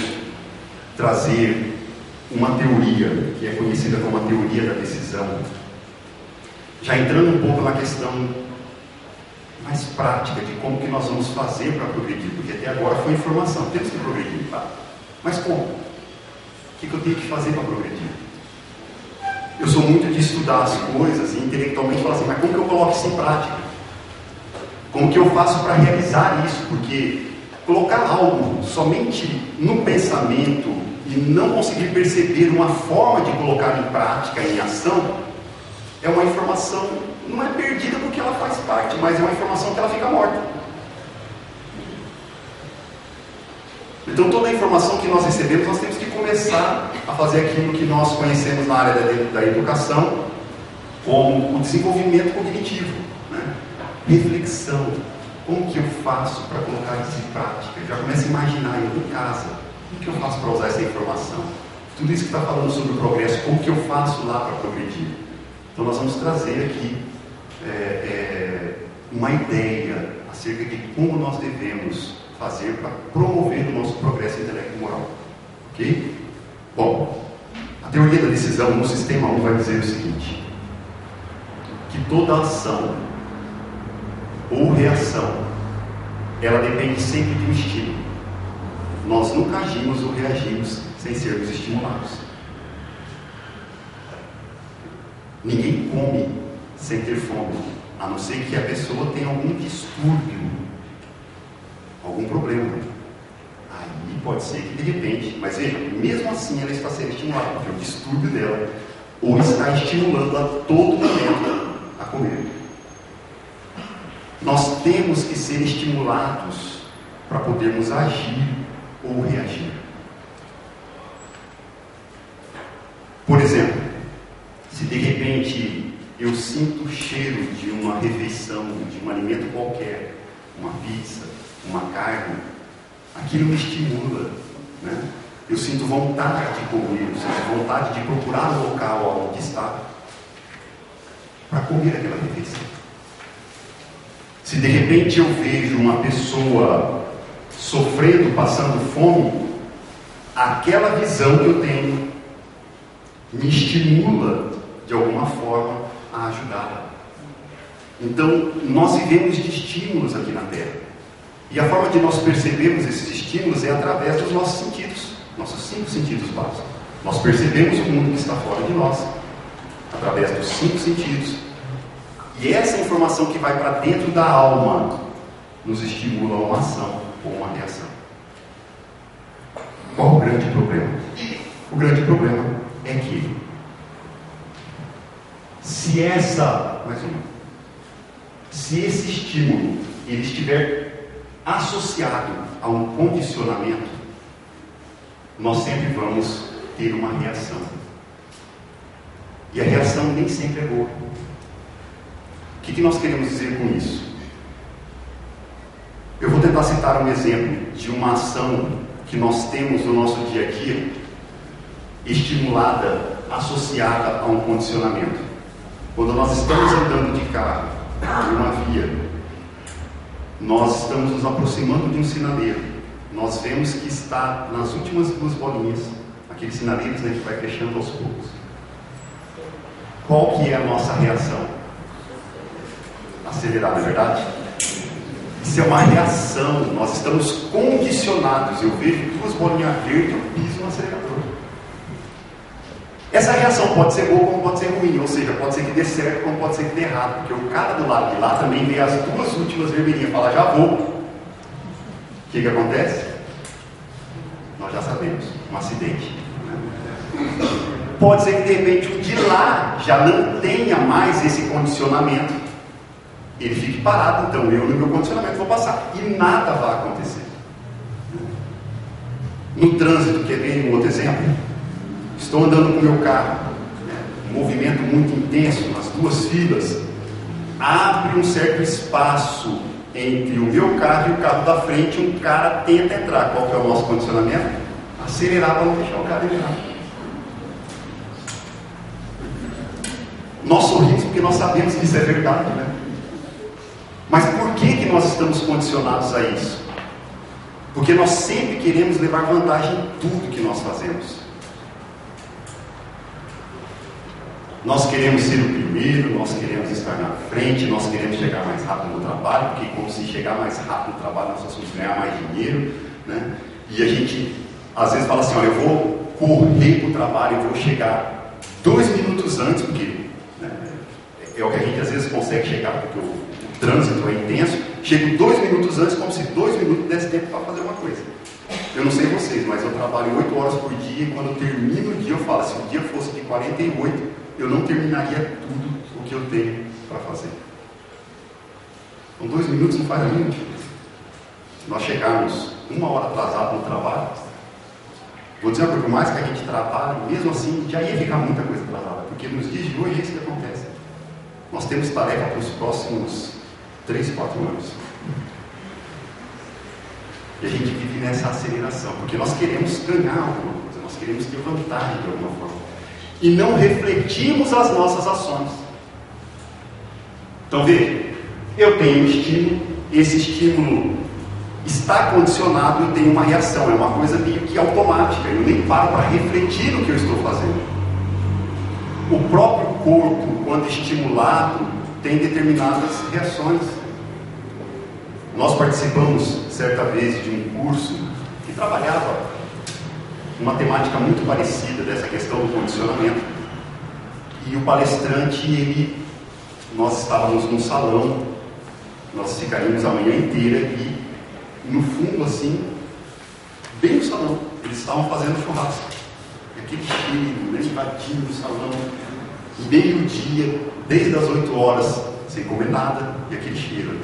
trazer uma teoria que é conhecida como a teoria da decisão, já entrando um pouco na questão mais prática de como que nós vamos fazer para progredir, porque até agora foi informação, temos que progredir, tá? Mas como? O que eu tenho que fazer para progredir? Eu sou muito de estudar as coisas e intelectualmente falar assim, mas como que eu coloco isso em prática? Como que eu faço para realizar isso? Porque colocar algo somente no pensamento e não conseguir perceber uma forma de colocar em prática, em ação, é uma informação, não é perdida porque ela faz parte, mas é uma informação que ela fica morta. Então toda a informação que nós recebemos, nós temos que começar a fazer aquilo que nós conhecemos na área da educação como o desenvolvimento cognitivo, né? Reflexão. Como que eu faço para colocar isso em prática? Eu já começo a imaginar eu em casa. Como que eu faço para usar essa informação? Tudo isso que está falando sobre o progresso, como que eu faço lá para progredir? Então nós vamos trazer aqui uma ideia acerca de como nós devemos fazer para promover o nosso progresso intelecto e moral. Ok? Bom, a teoria da decisão no sistema 1 vai dizer o seguinte, que toda ação ou reação, ela depende sempre de um estímulo. Nós nunca agimos ou reagimos sem sermos estimulados. Ninguém come sem ter fome, a não ser que a pessoa tenha algum distúrbio, algum problema. Aí pode ser que de repente, mas veja, mesmo assim ela está sendo estimulada, porque o distúrbio dela ou está estimulando a todo momento a comer. Nós temos que ser estimulados para podermos agir ou reagir. Por exemplo, se de repente eu sinto o cheiro de uma refeição, de um alimento qualquer, uma pizza, uma carne, aquilo me estimula, né? Eu sinto vontade de comer, eu sinto vontade de procurar o local onde está para comer aquela refeição. Se de repente eu vejo uma pessoa sofrendo, passando fome, aquela visão que eu tenho me estimula de alguma forma a ajudá-la. Então, nós vivemos de estímulos aqui na Terra. E a forma de nós percebermos esses estímulos é através dos nossos sentidos, nossos 5 sentidos básicos. Nós percebemos o mundo que está fora de nós, através dos 5 sentidos. E essa informação que vai para dentro da alma nos estimula a uma ação ou uma reação. Qual o grande problema? O grande problema é que se esse estímulo ele estiver associado a um condicionamento, nós sempre vamos ter uma reação. E a reação nem sempre é boa. O que nós queremos dizer com isso? Eu vou tentar citar um exemplo de uma ação que nós temos no nosso dia a dia, estimulada, associada a um condicionamento. Quando nós estamos andando de carro, em uma via, nós estamos nos aproximando de um sinaleiro. Nós vemos que está nas últimas 2 bolinhas, aqueles sinaleiros, né, que vai fechando aos poucos. Qual que é a nossa reação? Acelerar, não é verdade? Isso é uma reação, nós estamos condicionados. Eu vejo 2 bolinhas verdes, eu piso no acelerador. Essa reação pode ser boa como pode ser ruim, ou seja, pode ser que dê certo como pode ser que dê errado, porque o cara do lado de lá também vê as 2 últimas vermelhinhas e fala, já vou. O que acontece? Nós já sabemos, um acidente. Pode ser que de repente o de lá já não tenha mais esse condicionamento, ele fique parado, então eu no meu condicionamento vou passar e nada vai acontecer. No trânsito, quer ver um outro exemplo? Estou andando com o meu carro, um movimento muito intenso, nas 2 filas, abre um certo espaço entre o meu carro e o carro da frente, um cara tenta entrar. Qual que é o nosso condicionamento? Acelerar para não deixar o cara entrar. Nós sorrimos porque nós sabemos que isso é verdade, né? Mas por que nós estamos condicionados a isso? Porque nós sempre queremos levar vantagem em tudo que nós fazemos. Nós queremos ser o primeiro, nós queremos estar na frente, nós queremos chegar mais rápido no trabalho, porque como se chegar mais rápido no trabalho nós vamos ganhar mais dinheiro, né? E a gente às vezes fala assim, olha, eu vou correr para o trabalho, eu vou chegar 2 minutos antes, porque é o que a gente às vezes consegue chegar, porque o trânsito é intenso, chego 2 minutos antes, como se 2 minutos desse tempo para fazer uma coisa. Eu não sei vocês, mas eu trabalho 8 horas por dia, e quando eu termino o dia, eu falo, se o dia fosse de 48, eu não terminaria tudo o que eu tenho para fazer. Então 2 minutos não faz nenhuma diferença. Se nós chegarmos 1 hora atrasado no trabalho, vou dizer uma coisa, por mais que a gente trabalhe, mesmo assim, já ia ficar muita coisa atrasada, porque nos dias de hoje é isso que acontece. Nós temos tarefa para os próximos 3, 4 anos. E a gente vive nessa aceleração, porque nós queremos ganhar alguma coisa, nós queremos ter vantagem de alguma forma. E não refletimos as nossas ações. Então veja, eu tenho um estímulo, esse estímulo está condicionado e tem uma reação, é uma coisa meio que automática, eu nem paro para refletir no que eu estou fazendo. O próprio corpo, quando estimulado, tem determinadas reações. Nós participamos, certa vez, de um curso que trabalhava uma temática muito parecida dessa questão do condicionamento. E o palestrante, nós estávamos num salão, nós ficaríamos a manhã inteira e no fundo, assim, bem no salão, eles estavam fazendo churrasco. E aquele cheiro, né, invadindo o salão, meio-dia, desde as 8 horas, sem comer nada, e aquele cheiro.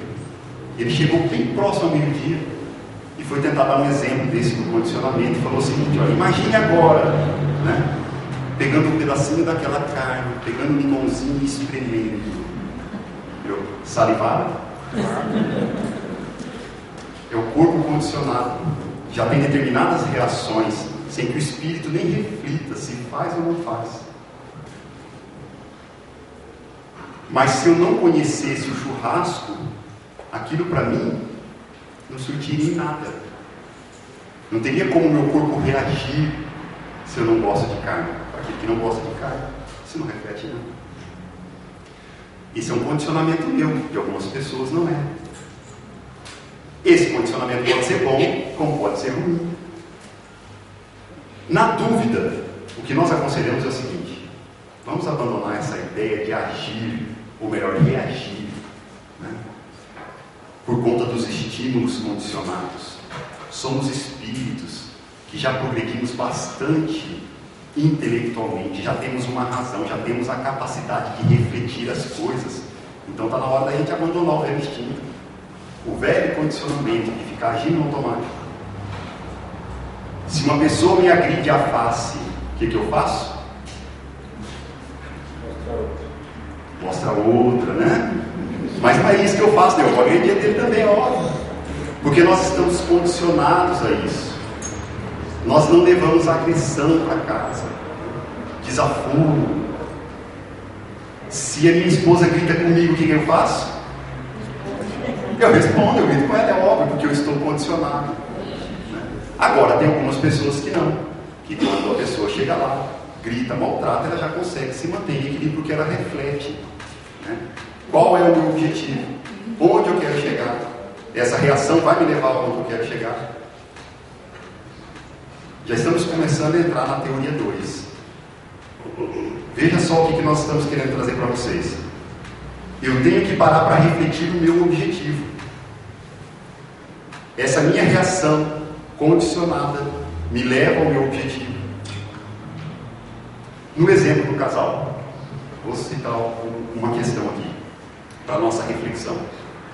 Ele chegou bem próximo ao meio-dia e foi tentar dar um exemplo desse do condicionamento e falou o seguinte, olha, imagine agora, né, pegando um pedacinho daquela carne, pegando um limãozinho e espremendo. Eu, salivaram? É o corpo condicionado, já tem determinadas reações, sem que o espírito nem reflita se faz ou não faz. Mas se eu não conhecesse o churrasco, aquilo para mim não surtiria em nada. Não teria como o meu corpo reagir se eu não gosto de carne. Para aquele que não gosta de carne, isso não reflete nada. Isso é um condicionamento meu, de algumas pessoas não é. Esse condicionamento pode ser bom, como pode ser ruim. Na dúvida, o que nós aconselhamos é o seguinte: vamos abandonar essa ideia de agir, ou melhor, reagir, né, por conta dos estímulos condicionados. Somos espíritos que já progredimos bastante intelectualmente, já temos uma razão, já temos a capacidade de refletir as coisas. Então está na hora da gente abandonar o velho instinto, o velho condicionamento de ficar agindo automático. Se uma pessoa me agride a face, o que eu faço? Mostra outra, né? Mas não é isso que eu faço, eu vou agredir dele também, óbvio. Porque nós estamos condicionados a isso. Nós não levamos a agressão para casa, desaforo. Se a minha esposa grita comigo, o que eu faço? Eu respondo, eu grito com ela, é óbvio, porque eu estou condicionado. Agora, tem algumas pessoas que não, que quando a pessoa chega lá, grita, maltrata, ela já consegue se manter em equilíbrio, porque ela reflete, né? Qual é o meu objetivo? Onde eu quero chegar? essa reação vai me levar aonde eu quero chegar. Já estamos começando a entrar na teoria 2. Veja só o que nós estamos querendo trazer para vocês. Eu tenho que parar para refletir o meu objetivo. Essa minha reação condicionada me leva ao meu objetivo. No exemplo do casal, vou citar uma questão aqui, para a nossa reflexão.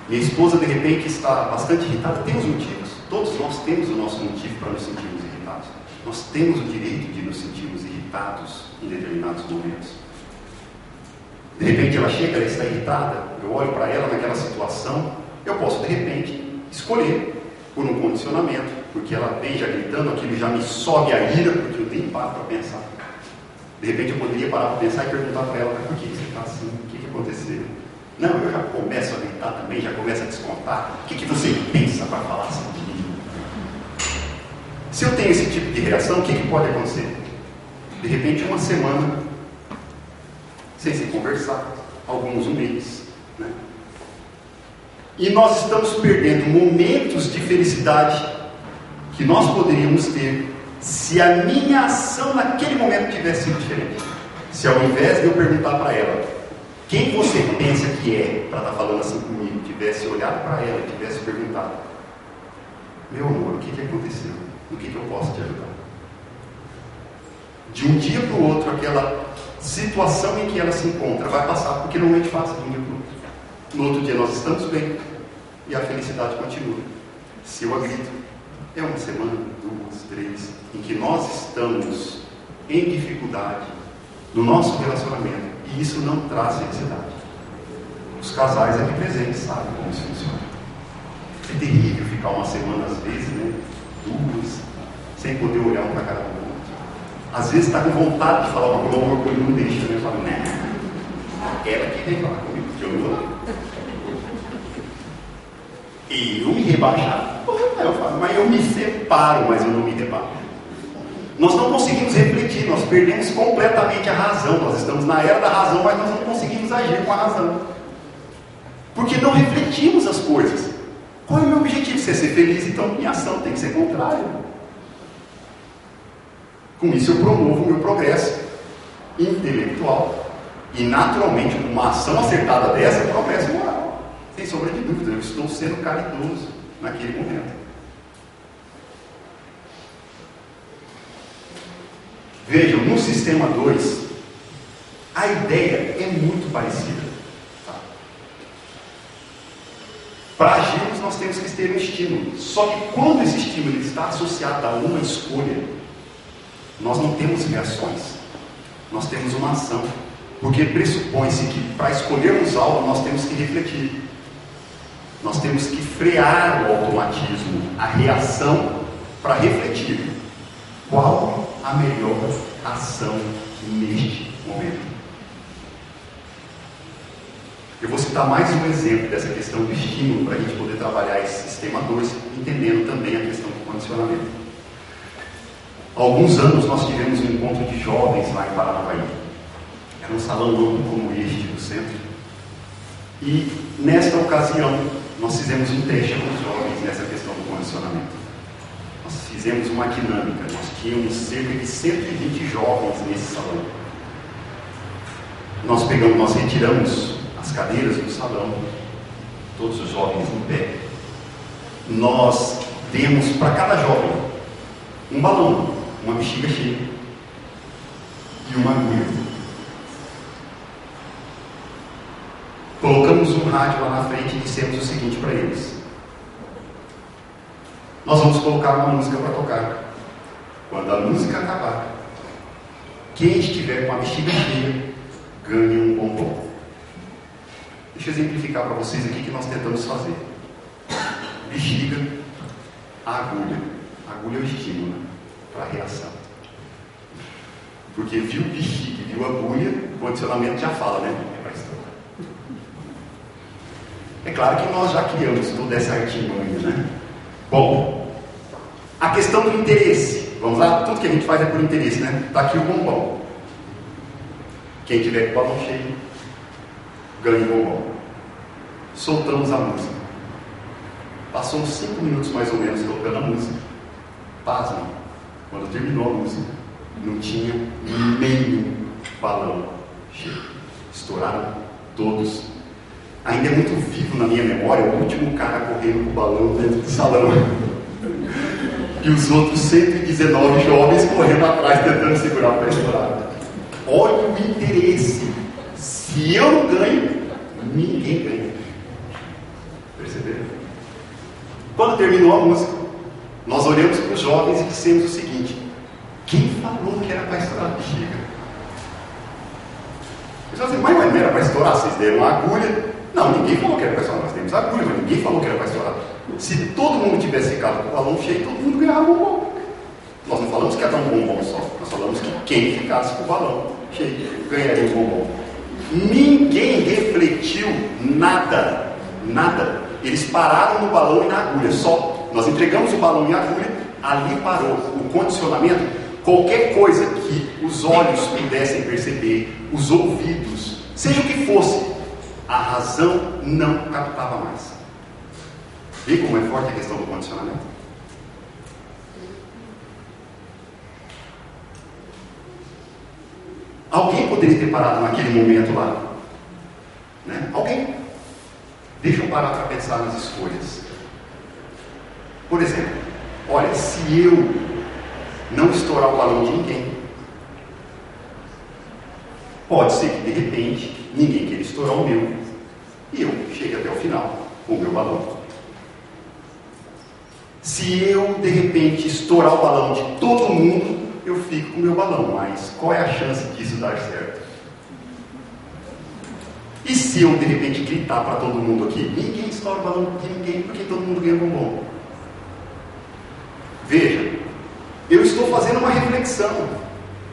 Minha esposa, de repente, está bastante irritada. Temos motivos. Todos nós temos o nosso motivo para nos sentirmos irritados. Nós temos o direito de nos sentirmos irritados em determinados momentos. De repente ela chega, ela está irritada, eu olho para ela naquela situação, eu posso de repente escolher por um condicionamento, porque ela vem já gritando, aquilo já me sobe a ira, porque eu nem paro para pensar. De repente eu poderia parar para pensar e perguntar para ela, por que você está assim? O que aconteceu? Não, eu já começo a gritar também, já começo a descontar. O que você pensa para falar assim de mim? Se eu tenho esse tipo de reação, o que pode acontecer? De repente, uma semana sem se conversar, alguns um mês, né? E nós estamos perdendo momentos de felicidade que nós poderíamos ter se a minha ação naquele momento tivesse sido diferente. Se ao invés de eu perguntar para ela quem você pensa que é para estar falando assim comigo, tivesse olhado para ela e tivesse perguntado: meu amor, o que aconteceu? No que eu posso te ajudar? De um dia para o outro, aquela situação em que ela se encontra vai passar, porque normalmente passa de um dia para o outro. No outro dia nós estamos bem e a felicidade continua. Se eu agrito, é uma semana, 2, 3, em que nós estamos em dificuldade no nosso relacionamento, e isso não traz felicidade. Os casais aqui presentes sabem como isso funciona. É terrível ficar uma semana, às vezes, né? 2, sem poder olhar um para a cara do outro. Às vezes está com vontade de falar uma coisa, o orgulho não deixa, né? Fala, não, ela que vem falar comigo, que eu não vou. E eu me rebaixar, eu falo, mas eu me separo, mas eu não me reparo. Nós não conseguimos refletir, nós perdemos completamente a razão. Nós estamos na era da razão, mas nós não conseguimos agir com a razão. Porque não refletimos as coisas. Qual é o meu objetivo? Se é ser feliz, então minha ação tem que ser contrária. Com isso eu promovo o meu progresso intelectual. E naturalmente, uma ação acertada dessa é progresso moral. Sem sombra de dúvida, eu estou sendo caridoso naquele momento. Vejam, no sistema 2, a ideia é muito parecida. Tá? Para agirmos, nós temos que ter um estímulo. Só que quando esse estímulo está associado a uma escolha, nós não temos reações. Nós temos uma ação. Porque pressupõe-se que para escolhermos algo, nós temos que refletir. Nós temos que frear o automatismo, a reação, para refletir. Qual a melhor ação neste momento? Eu vou citar mais um exemplo dessa questão do estímulo para a gente poder trabalhar esse sistema 2, entendendo também a questão do condicionamento. Há alguns anos nós tivemos um encontro de jovens lá em Paranavaí. Era um salão novo como este do centro. E nesta ocasião nós fizemos um teste com os jovens nessa questão do condicionamento. Nós fizemos uma dinâmica, nós tínhamos cerca de 120 jovens nesse salão. Nós retiramos as cadeiras do salão, todos os jovens em pé. Nós demos para cada jovem um balão, uma bexiga cheia e uma agulha. Colocamos um rádio lá na frente e dissemos o seguinte para eles: nós vamos colocar uma música para tocar. Quando a música acabar, quem estiver com a bexiga cheia, ganhe um bombom. Deixa eu exemplificar para vocês aqui o que nós tentamos fazer. Bexiga, a agulha. A agulha é o estímulo, né? Para a reação. Porque viu bexiga e viu agulha, o condicionamento já fala, né? É para estourar. É claro que nós já criamos toda essa artimanha, né? Bom, a questão do interesse. Vamos lá? Tudo que a gente faz é por interesse, né? Está aqui o bombom. Quem tiver com o balão cheio, ganha o bombom. Soltamos a música. Passou uns 5 minutos mais ou menos tocando a música. Pasmem, quando terminou a música, não tinha nenhum balão cheio. Estouraram todos. Ainda é muito vivo na minha memória o último cara correndo com o balão dentro do salão. E os outros 119 jovens correndo atrás, tentando segurar para estourar. Olha o interesse. Se eu não ganho, ninguém ganha. Perceberam? Quando terminou a música, nós olhamos para os jovens e dissemos o seguinte: quem falou que era para estourar a bexiga? Eles falaram assim: mas não era para estourar, vocês deram uma agulha. Não, ninguém falou que era para estourar, nós demos agulha, mas ninguém falou que era para estourar. Se todo mundo tivesse ficado com o balão cheio, todo mundo ganhava um bombom. Nós não falamos que ia dar um bombom só, nós falamos que quem ficasse com o balão cheio ganharia um bombom. Ninguém refletiu nada, nada. Eles pararam no balão e na agulha, só. Nós entregamos o balão e a agulha, ali parou. O condicionamento, qualquer coisa que os olhos pudessem perceber, os ouvidos, seja o que fosse, a razão não captava mais. Vê como é forte a questão do condicionamento? Alguém poderia ter parado naquele momento lá, né? Alguém. Deixa eu parar para pensar nas escolhas. Por exemplo, olha, se eu não estourar o balão de ninguém, pode ser que de repente ninguém queira estourar o meu e eu chegue até o final com o meu balão. Se eu de repente estourar o balão de todo mundo, eu fico com o meu balão, mas qual é a chance disso dar certo? E se eu de repente gritar para todo mundo aqui: ninguém estoura o balão de ninguém, porque todo mundo ganha bombom? Veja, eu estou fazendo uma reflexão,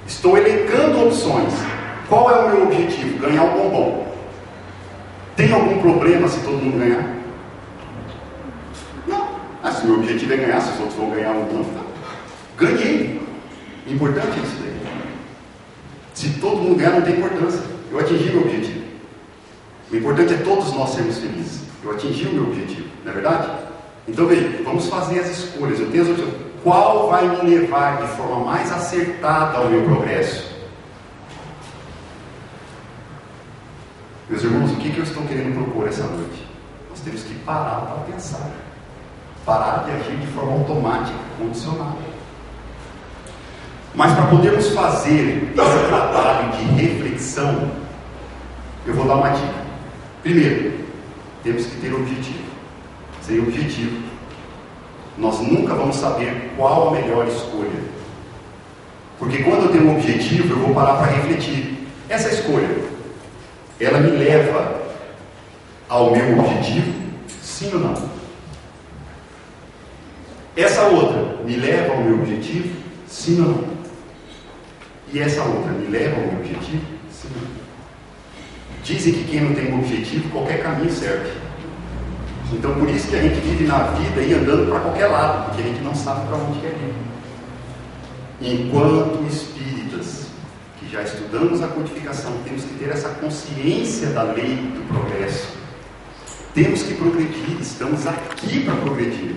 estou elencando opções. Qual é o meu objetivo? Ganhar o bombom. Tem algum problema se todo mundo ganhar? Não. Se o meu objetivo é ganhar, se os outros vão ganhar ou não, ganhei. Importante isso daí. Se todo mundo ganhar, não tem importância. Eu atingi meu objetivo. O importante é todos nós sermos felizes. Eu atingi o meu objetivo, não é verdade? Então veja, vamos fazer as escolhas. Eu tenho as opções. Qual vai me levar de forma mais acertada ao meu progresso? Meus irmãos, o que eu estou querendo propor essa noite? Nós temos que parar para pensar. Parar de agir de forma automática, condicionada. Mas para podermos fazer esse trabalho de reflexão, eu vou dar uma dica. Primeiro, temos que ter objetivo. Sem objetivo, nós nunca vamos saber qual a melhor escolha. Porque quando eu tenho um objetivo, eu vou parar para refletir. Essa escolha, ela me leva ao meu objetivo? Sim ou não? Essa outra me leva ao meu objetivo? Sim ou não? E essa outra me leva ao meu objetivo? Sim ou não? Dizem que quem não tem um objetivo, qualquer caminho serve. Então por isso que a gente vive na vida e andando para qualquer lado, porque a gente não sabe para onde quer ir. Enquanto espíritas, que já estudamos a codificação, temos que ter essa consciência da lei do progresso. Temos que progredir, estamos aqui para progredir.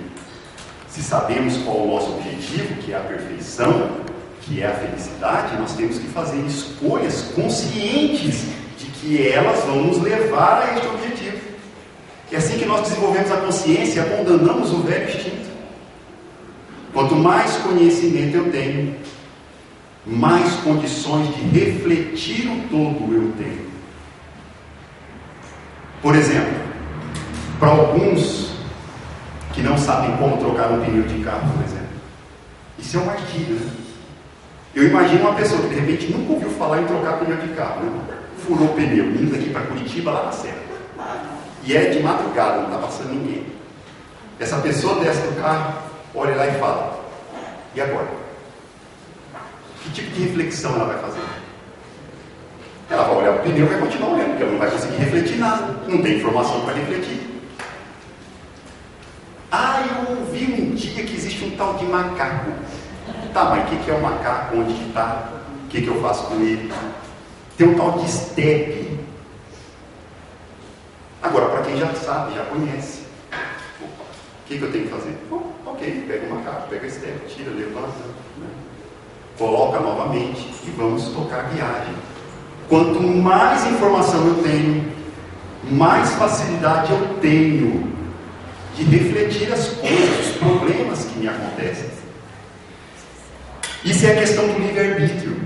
Se sabemos qual é o nosso objetivo, que é a perfeição, que é a felicidade, nós temos que fazer escolhas conscientes de que elas vão nos levar a este objetivo. É assim que nós desenvolvemos a consciência e abandonamos o velho instinto. Quanto mais conhecimento eu tenho, mais condições de refletir o todo eu tenho. Por exemplo, para alguns que não sabem como trocar um pneu de carro, por exemplo, isso é um martírio, né? Eu imagino uma pessoa que de repente nunca ouviu falar em trocar pneu de carro, né? Furou o pneu, indo aqui para Curitiba, lá na Serra. E é de madrugada, não está passando ninguém. Essa pessoa desce do carro, olha lá e fala: e agora? Que tipo de reflexão ela vai fazer? Ela vai olhar para o pneu e vai continuar olhando, porque ela não vai conseguir refletir nada. Não tem informação para refletir. Eu ouvi um dia que existe um tal de macaco. Tá, mas o que é o macaco? Onde que está? O que eu faço com ele? Tem um tal de estepe. Agora, para quem já sabe, já conhece. O que eu tenho que fazer? Bom, ok, pega uma caixa, pega a step, tira, levanta, né? Coloca novamente e vamos tocar a viagem. Quanto mais informação eu tenho, mais facilidade eu tenho de refletir as coisas, os problemas que me acontecem. Isso é a questão do livre-arbítrio.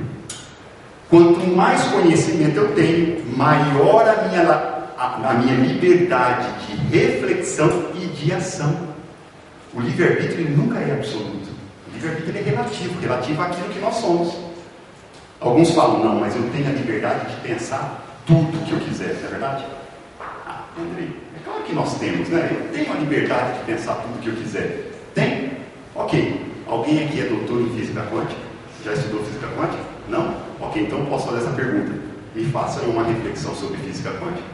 Quanto mais conhecimento eu tenho, maior a minha liberdade de reflexão e de ação. O livre-arbítrio ele nunca é absoluto. O livre-arbítrio é relativo àquilo que nós somos. Alguns falam, não, mas eu tenho a liberdade de pensar tudo o que eu quiser, não é verdade? Ah, Andrei, é claro que nós temos, né? Eu tenho a liberdade de pensar tudo o que eu quiser. Tem? Ok. Alguém aqui é doutor em física quântica? Já estudou física quântica? Não? Ok, então posso fazer essa pergunta. Me faça uma reflexão sobre física quântica.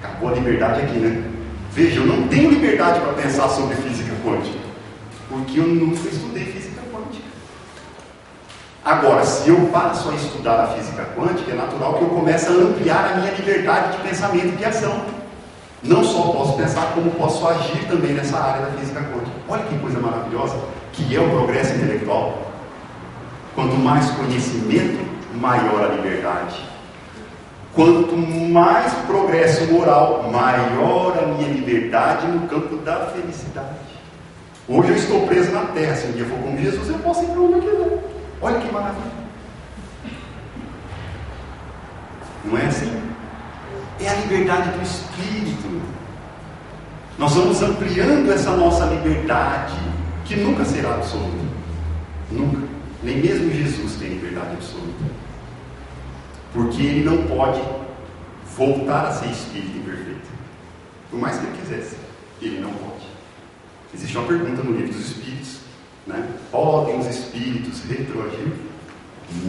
Acabou a liberdade aqui, né? Veja, eu não tenho liberdade para pensar sobre física quântica, porque eu nunca estudei física quântica. Agora, se eu passo a estudar a física quântica, é natural que eu comece a ampliar a minha liberdade de pensamento e de ação. Não só posso pensar, como posso agir também nessa área da física quântica. Olha que coisa maravilhosa, que é o progresso intelectual. Quanto mais conhecimento, maior a liberdade. Quanto mais progresso moral, maior a minha liberdade no campo da felicidade. Hoje eu estou preso na terra, se um dia for com Jesus, eu posso ir para onde eu quiser. Olha que maravilha. Não é assim? É a liberdade do Espírito. Nós vamos ampliando essa nossa liberdade, que nunca será absoluta. Nunca. Nem mesmo Jesus tem liberdade absoluta. Porque ele não pode voltar a ser espírito imperfeito. Por mais que ele quisesse, ele não pode. Existe uma pergunta no livro dos Espíritos, né? Podem os espíritos retroagir?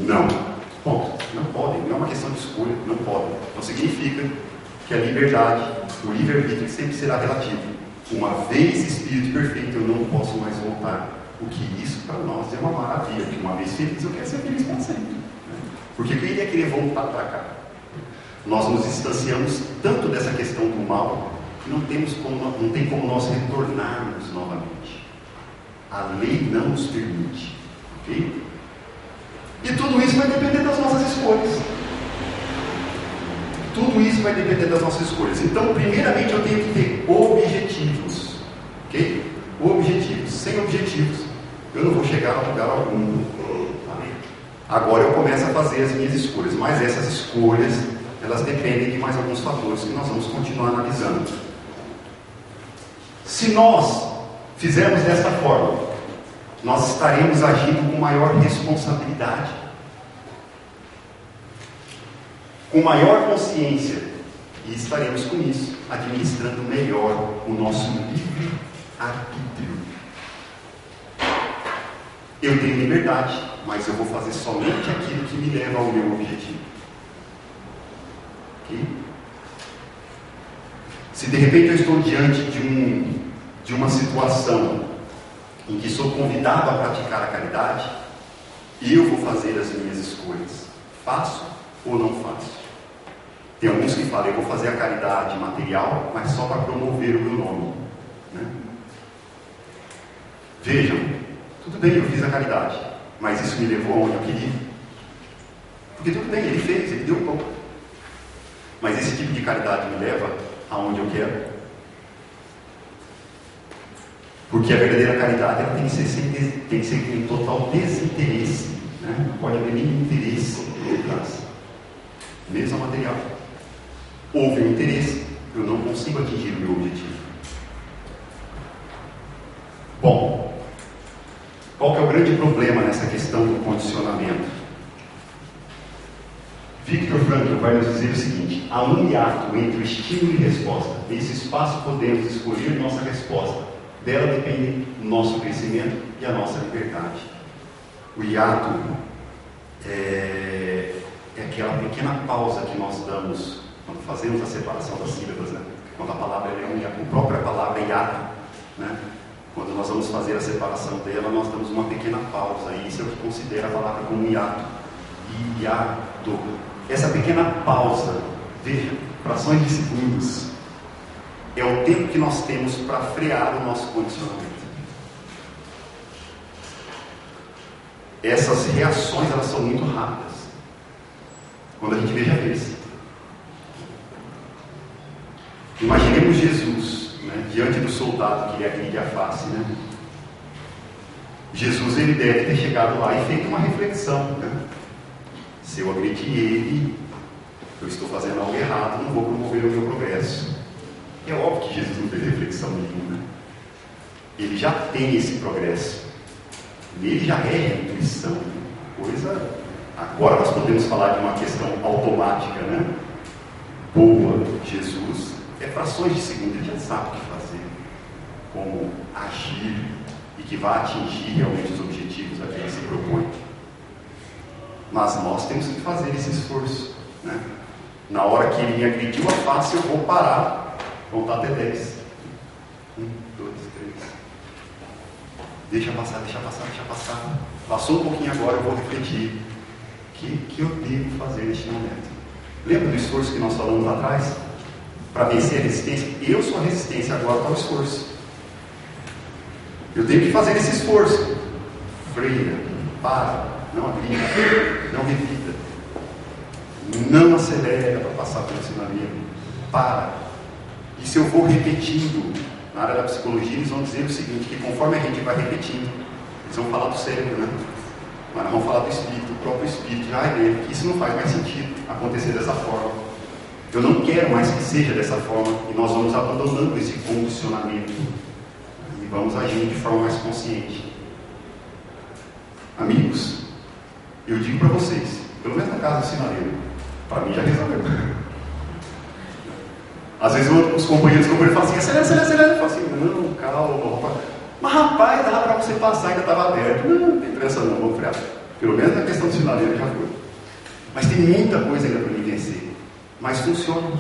Não. Ponto. Não podem. Não é uma questão de escolha. Não podem. Então significa que a liberdade, o livre-arbítrio sempre será relativo. Uma vez espírito perfeito, eu não posso mais voltar. O que isso para nós é uma maravilha. Porque uma vez feliz, eu quero ser feliz para sempre. Porque quem iria querer voltar para cá? Nós nos distanciamos tanto dessa questão do mal que não tem como nós retornarmos novamente. A lei não nos permite. Ok? E tudo isso vai depender das nossas escolhas. Tudo isso vai depender das nossas escolhas. Então, primeiramente, eu tenho que ter objetivos. Ok? Objetivos. Sem objetivos, eu não vou chegar a lugar algum. Agora eu começo a fazer as minhas escolhas, mas essas escolhas, elas dependem de mais alguns fatores que nós vamos continuar analisando. Se nós fizermos desta forma, nós estaremos agindo com maior responsabilidade, com maior consciência, e estaremos com isso administrando melhor o nosso livre-arbítrio. Eu tenho liberdade, mas eu vou fazer somente aquilo que me leva ao meu objetivo. Okay? Se de repente eu estou diante de uma situação em que sou convidado a praticar a caridade, eu vou fazer as minhas escolhas. Faço ou não faço? Tem alguns que falam, eu vou fazer a caridade material, mas só para promover o meu nome. Né? Vejam, tudo bem, eu fiz a caridade, mas isso me levou aonde eu queria. Porque tudo bem, ele fez, ele deu um pouco. Mas esse tipo de caridade me leva aonde eu quero. Porque a verdadeira caridade ela tem que ser em total desinteresse. Né? Não pode haver nenhum interesse por trás. Mesmo material. Houve um interesse, eu não consigo atingir o meu objetivo. Bom, qual que é o grande problema nessa questão do condicionamento? Victor Frankl vai nos dizer o seguinte: há um hiato entre o estímulo e resposta. Nesse espaço podemos escolher nossa resposta. Dela depende o nosso crescimento e a nossa liberdade. O hiato é aquela pequena pausa que nós damos quando fazemos a separação das sílabas, né? Quando a palavra é um hiato, a própria palavra é hiato, né? Quando nós vamos fazer a separação dela, nós damos uma pequena pausa, e isso é o que considera a palavra como hiato. Hiato. Essa pequena pausa, veja, frações de segundos, é o tempo que nós temos para frear o nosso condicionamento. Essas reações, elas são muito rápidas. Quando a gente veja a vez. Imaginemos Jesus, né, diante do soldado que lhe agride a face, né? Jesus, ele deve ter chegado lá e feito uma reflexão, né? Se eu agredi ele, eu estou fazendo algo errado, não vou promover o meu progresso. É óbvio que Jesus não fez reflexão nenhuma. Ele já tem esse progresso. Nele já é a intuição. Coisa. Agora nós podemos falar de uma questão automática, né? Boa. Jesus é frações de segundo, ele já sabe o que fazer, como agir e que vai atingir realmente os objetivos a que ele se propõe. Mas nós temos que fazer esse esforço, né? Na hora que ele me agrediu a face, eu vou parar, contar até 10. 1, 2, 3. Deixa passar, deixa passar, deixa passar. Passou um pouquinho agora, eu vou refletir. O que eu devo fazer neste momento? Lembra do esforço que nós falamos lá atrás? Para vencer a resistência? Eu sou a resistência, agora está o esforço. Eu tenho que fazer esse esforço. Freia, para, não agride, não repita. Não acelera para passar pelo ensinamento. Para. E se eu vou repetindo, na área da psicologia, eles vão dizer o seguinte, que conforme a gente vai repetindo, eles vão falar do cérebro, né? Mas nós vamos falar do espírito, do próprio espírito, que isso não faz mais sentido acontecer dessa forma. Eu não quero mais que seja dessa forma, e nós vamos abandonando esse condicionamento e vamos agindo de forma mais consciente. Amigos, eu digo para vocês, pelo menos na casa do sinaleiro, para mim já resolveu. Às vezes os companheiros falam assim, acelera. Eu falo assim, não, calma. Mas rapaz, dá para você passar, ainda estava aberto. Não tem pressa não, vamos frear. Pelo menos na questão do sinaleiro já foi. Mas tem muita coisa ainda para mim vencer. Mas funciona.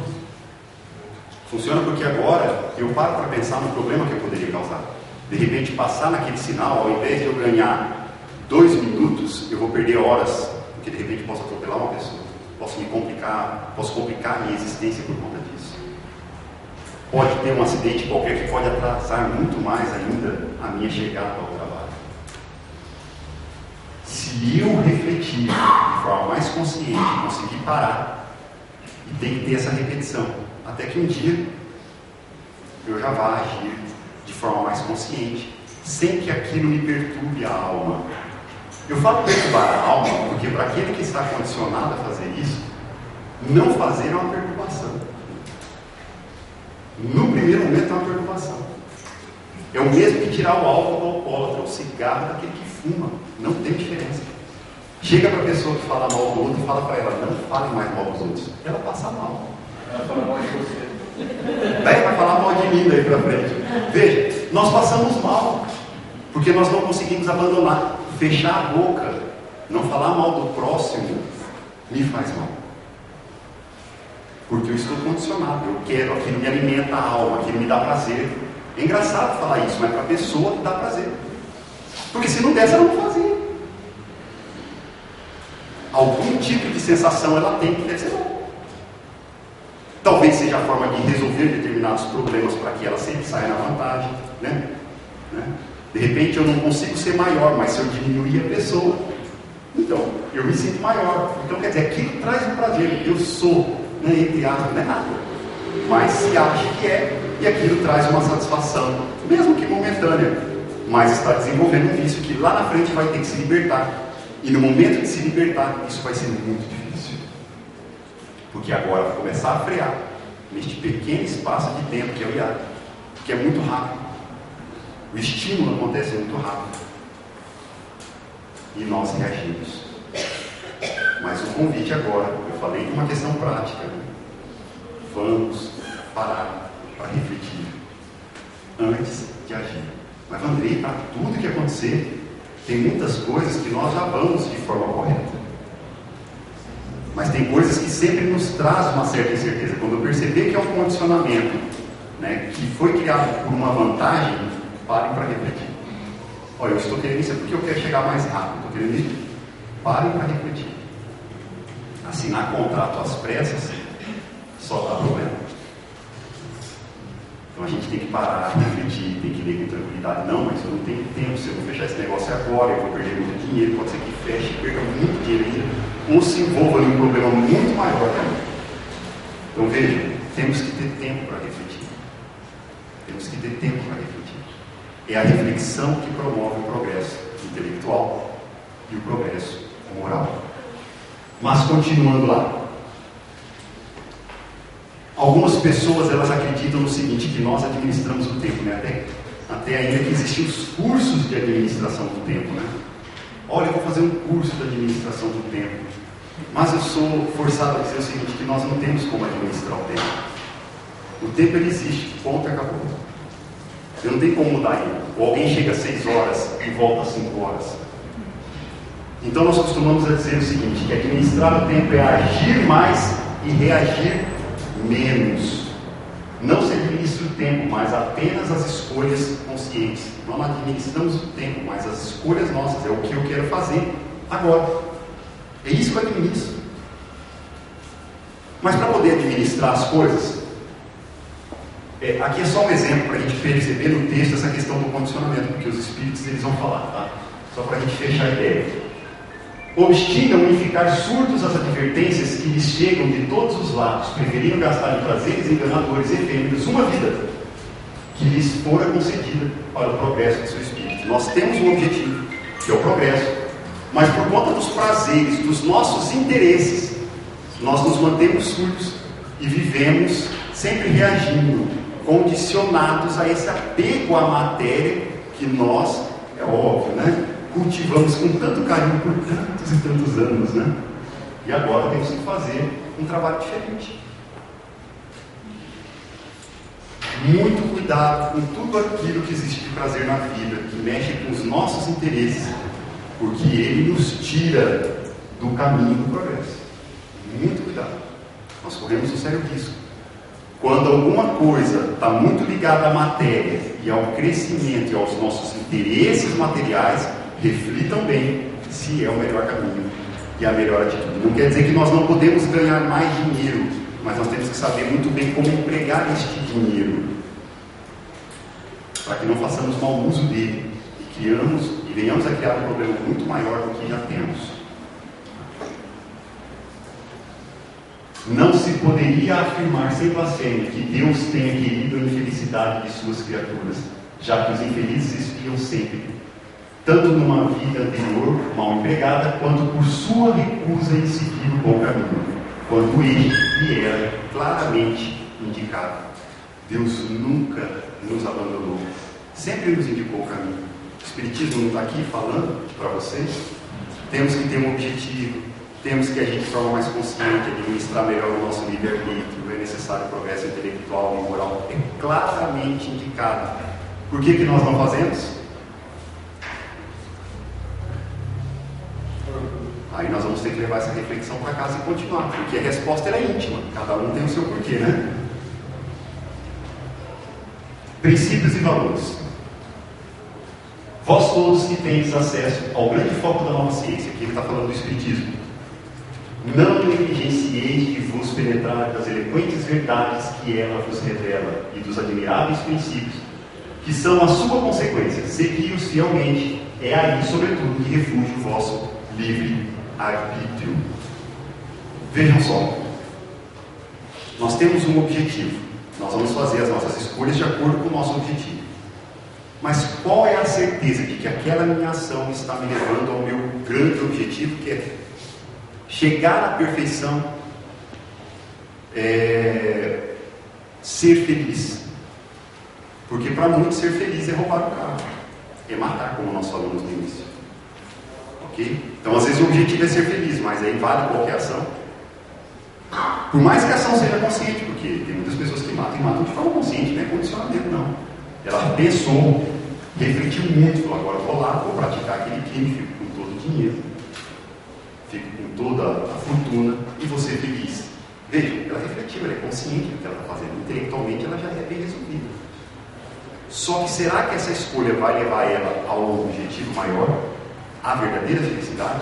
Funciona porque agora eu paro para pensar no problema que eu poderia causar. De repente passar naquele sinal, ao invés de eu ganhar 2 minutos, eu vou perder horas. Porque de repente posso atropelar uma pessoa. Posso me complicar, posso complicar a minha existência por conta disso. Pode ter um acidente qualquer que pode atrasar muito mais ainda a minha chegada ao trabalho. Se eu refletir de forma mais consciente, conseguir parar, e tem que ter essa repetição, até que um dia eu já vá agir de forma mais consciente, sem que aquilo me perturbe a alma. Eu falo perturbar a alma porque para aquele que está condicionado a fazer isso, não fazer é uma perturbação. No primeiro momento é uma perturbação. É o mesmo que tirar o álcool do alcoólatra, o cigarro daquele que fuma. Não tem diferença. Chega para a pessoa que fala mal do outro e fala para ela, não fale mais mal dos outros. Ela passa mal. Ela fala mal de você. Daí vai falar mal de mim daí para frente. Veja, nós passamos mal. Porque nós não conseguimos abandonar. Fechar a boca, não falar mal do próximo, me faz mal. Porque eu estou condicionado, eu quero, aquilo me alimenta a alma, aquilo me dá prazer. É engraçado falar isso, mas para a pessoa dá prazer. Porque se não desse, ela não fazia. Algum tipo de sensação ela tem que deve ser bom. Talvez seja a forma de resolver determinados problemas para que ela sempre saia na vantagem, né? De repente eu não consigo ser maior, mas se eu diminuir a pessoa, então eu me sinto maior. Então quer dizer, aquilo traz um prazer. Eu sou, né, entre aspas, não é nada, mas se acha que é, e aquilo traz uma satisfação, mesmo que momentânea, mas está desenvolvendo um vício que lá na frente vai ter que se libertar. E no momento de se libertar, isso vai ser muito difícil. Porque agora vai começar a frear neste pequeno espaço de tempo que é o hiato, que é muito rápido. O estímulo acontece muito rápido. E nós reagimos. Mas o convite agora, eu falei de uma questão prática. Vamos parar para refletir antes de agir. Mas Andrei, para tudo que acontecer, tem muitas coisas que nós já vamos de forma correta. Mas tem coisas que sempre nos traz uma certa incerteza. Quando eu perceber que é um condicionamento, né, que foi criado por uma vantagem, parem para refletir. Olha, eu estou querendo isso porque eu quero chegar mais rápido. Estou querendo isso. Parem para refletir. Assinar contrato às pressas só dá problema. Então a gente tem que parar, refletir, tem que ler com tranquilidade. Não, mas eu não tenho tempo, se eu não fechar esse negócio agora, eu vou perder muito dinheiro, pode ser que feche, perca muito dinheiro ainda, ou se envolva em um problema muito maior também. Então vejam, temos que ter tempo para refletir. Temos que ter tempo para refletir. É a reflexão que promove o progresso intelectual e o progresso moral. Mas continuando lá. Algumas pessoas, elas acreditam no seguinte, que nós administramos o tempo, né? Até ainda que existem os cursos de administração do tempo, né? Olha, eu vou fazer um curso de administração do tempo. Mas eu sou forçado a dizer o seguinte, que nós não temos como administrar o tempo. O tempo ele existe, ponto, acabou. Você não tem como mudar ele. Ou alguém chega às 6 horas e volta às 5 horas. Então nós costumamos a dizer o seguinte, que administrar o tempo é agir mais e reagir menos. Não se administra o tempo, mas apenas as escolhas conscientes. Não administramos o tempo, mas as escolhas nossas, é o que eu quero fazer agora. É isso que eu administro. Mas para poder administrar as coisas, aqui é só um exemplo para a gente perceber no texto essa questão do condicionamento, porque os espíritos eles vão falar, tá? Só para a gente fechar a ideia. Obstinam em ficar surdos às advertências que lhes chegam de todos os lados, preferindo gastar em prazeres enganadores efêmeros uma vida que lhes fora concedida para o progresso de seu espírito. Nós temos um objetivo, que é o progresso, mas por conta dos prazeres, dos nossos interesses, nós nos mantemos surdos e vivemos sempre reagindo, condicionados a esse apego à matéria que nós, é óbvio, né? Cultivamos com tanto carinho por tantos e tantos anos, né? E agora temos que fazer um trabalho diferente. Muito cuidado com tudo aquilo que existe de prazer na vida, que mexe com os nossos interesses, porque ele nos tira do caminho do progresso. Muito cuidado. Nós corremos um sério risco. Quando alguma coisa está muito ligada à matéria e ao crescimento e aos nossos interesses materiais, reflitam bem se é o melhor caminho e a melhor atitude. Não quer dizer que nós não podemos ganhar mais dinheiro, mas nós temos que saber muito bem como empregar este dinheiro, para que não façamos mau uso dele e venhamos a criar um problema muito maior do que já temos. Não se poderia afirmar sem blasfêmia que Deus tenha querido a infelicidade de suas criaturas, já que os infelizes espiam sempre, tanto numa vida anterior mal empregada, quanto por sua recusa em seguir o bom caminho, quando ele lhe era claramente indicado. Deus nunca nos abandonou, sempre nos indicou o caminho. O Espiritismo não está aqui falando para vocês. Temos que ter um objetivo, temos que agir de forma mais consciente, administrar melhor o nosso livre-arbítrio, é necessário progresso intelectual e moral, é claramente indicado. Por que nós não fazemos? Aí nós vamos ter que levar essa reflexão para casa e continuar, porque a resposta é íntima, cada um tem o seu porquê, né? Princípios e valores. Vós todos que tendes acesso ao grande foco da nova ciência, aqui ele está falando do Espiritismo, não negligencieis de vos penetrar das eloquentes verdades que ela vos revela e dos admiráveis princípios que são a sua consequência. Segui-os fielmente, é aí, sobretudo, que refugia o vosso livre-arbítrio. Vejam só, nós temos um objetivo, nós vamos fazer as nossas escolhas de acordo com o nosso objetivo. Mas qual é a certeza de que aquela minha ação está me levando ao meu grande objetivo, que é chegar à perfeição, ser feliz? Porque para muitos ser feliz é roubar o carro, é matar, como nós falamos no início. Ok? Então às vezes o objetivo é ser feliz, mas aí vale qualquer ação. Por mais que a ação seja consciente, porque tem muitas pessoas que matam e matam de forma consciente, não é condicionamento não. Ela pensou, refletiu muito, falou, agora eu vou lá, vou praticar aquele crime, fico com todo o dinheiro, fico com toda a fortuna e vou ser feliz. Vejam, ela refletiu, ela é consciente do que ela está fazendo, intelectualmente ela já é bem resolvida. Só que será que essa escolha vai levar ela ao objetivo maior, à verdadeira felicidade?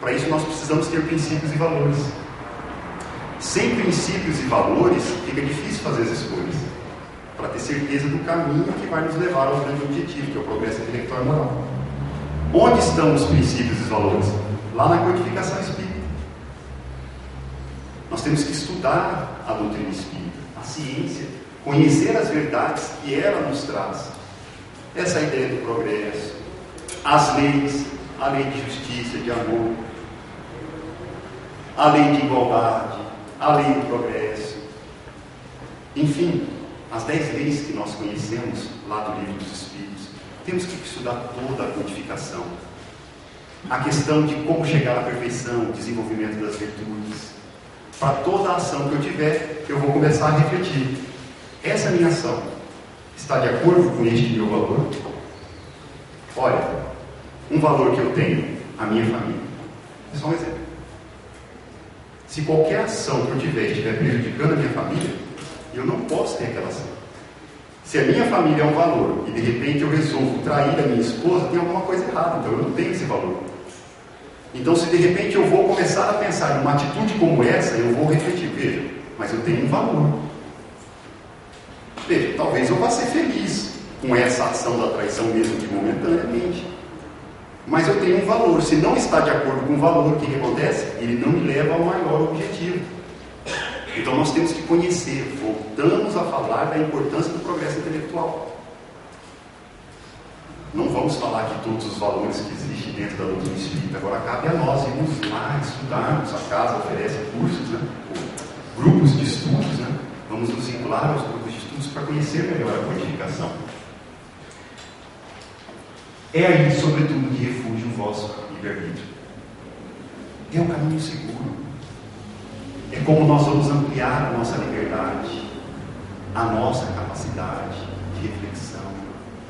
Para isso nós precisamos ter princípios e valores. Sem princípios e valores fica difícil fazer as escolhas. para ter certeza do caminho que vai nos levar ao grande objetivo, que é o progresso intelectual e moral. Onde estão os princípios e os valores? Lá na codificação espírita. Nós temos que estudar a doutrina espírita, a ciência, conhecer as verdades que ela nos traz. Essa ideia do progresso, as leis, a lei de justiça, de amor, a lei de igualdade, a lei do progresso, enfim, as 10 leis que nós conhecemos lá do Livro dos Espíritos. Temos que estudar toda a codificação, a questão de como chegar à perfeição, o desenvolvimento das virtudes. Para toda a ação que eu tiver, eu vou começar a refletir: essa minha ação está de acordo com este meu valor? Olha, um valor que eu tenho, a minha família, é só um exemplo. Se qualquer ação que eu tiver estiver prejudicando a minha família, eu não posso ter aquela ação. Se a minha família é um valor e de repente eu resolvo trair a minha esposa, tem alguma coisa errada, então eu não tenho esse valor. Então, se de repente eu vou começar a pensar em uma atitude como essa, eu vou refletir: veja, mas eu tenho um valor. Veja, talvez eu vá ser feliz com essa ação da traição, mesmo que momentaneamente, mas eu tenho um valor. Se não está de acordo com o valor, o que acontece? Ele não me leva ao maior objetivo. Então nós temos que conhecer. Voltamos a falar da importância do progresso intelectual. Não vamos falar de todos os valores que existem dentro da doutrina espírita. Agora cabe a nós irmos lá estudarmos. A casa oferece cursos, né? Grupos de estudos, né? Vamos nos vincular aos grupos de estudos para conhecer melhor a codificação. É aí, sobretudo, que refugia o vosso livre-arbítrio. É o caminho seguro. É como nós vamos ampliar a nossa liberdade, a nossa capacidade de reflexão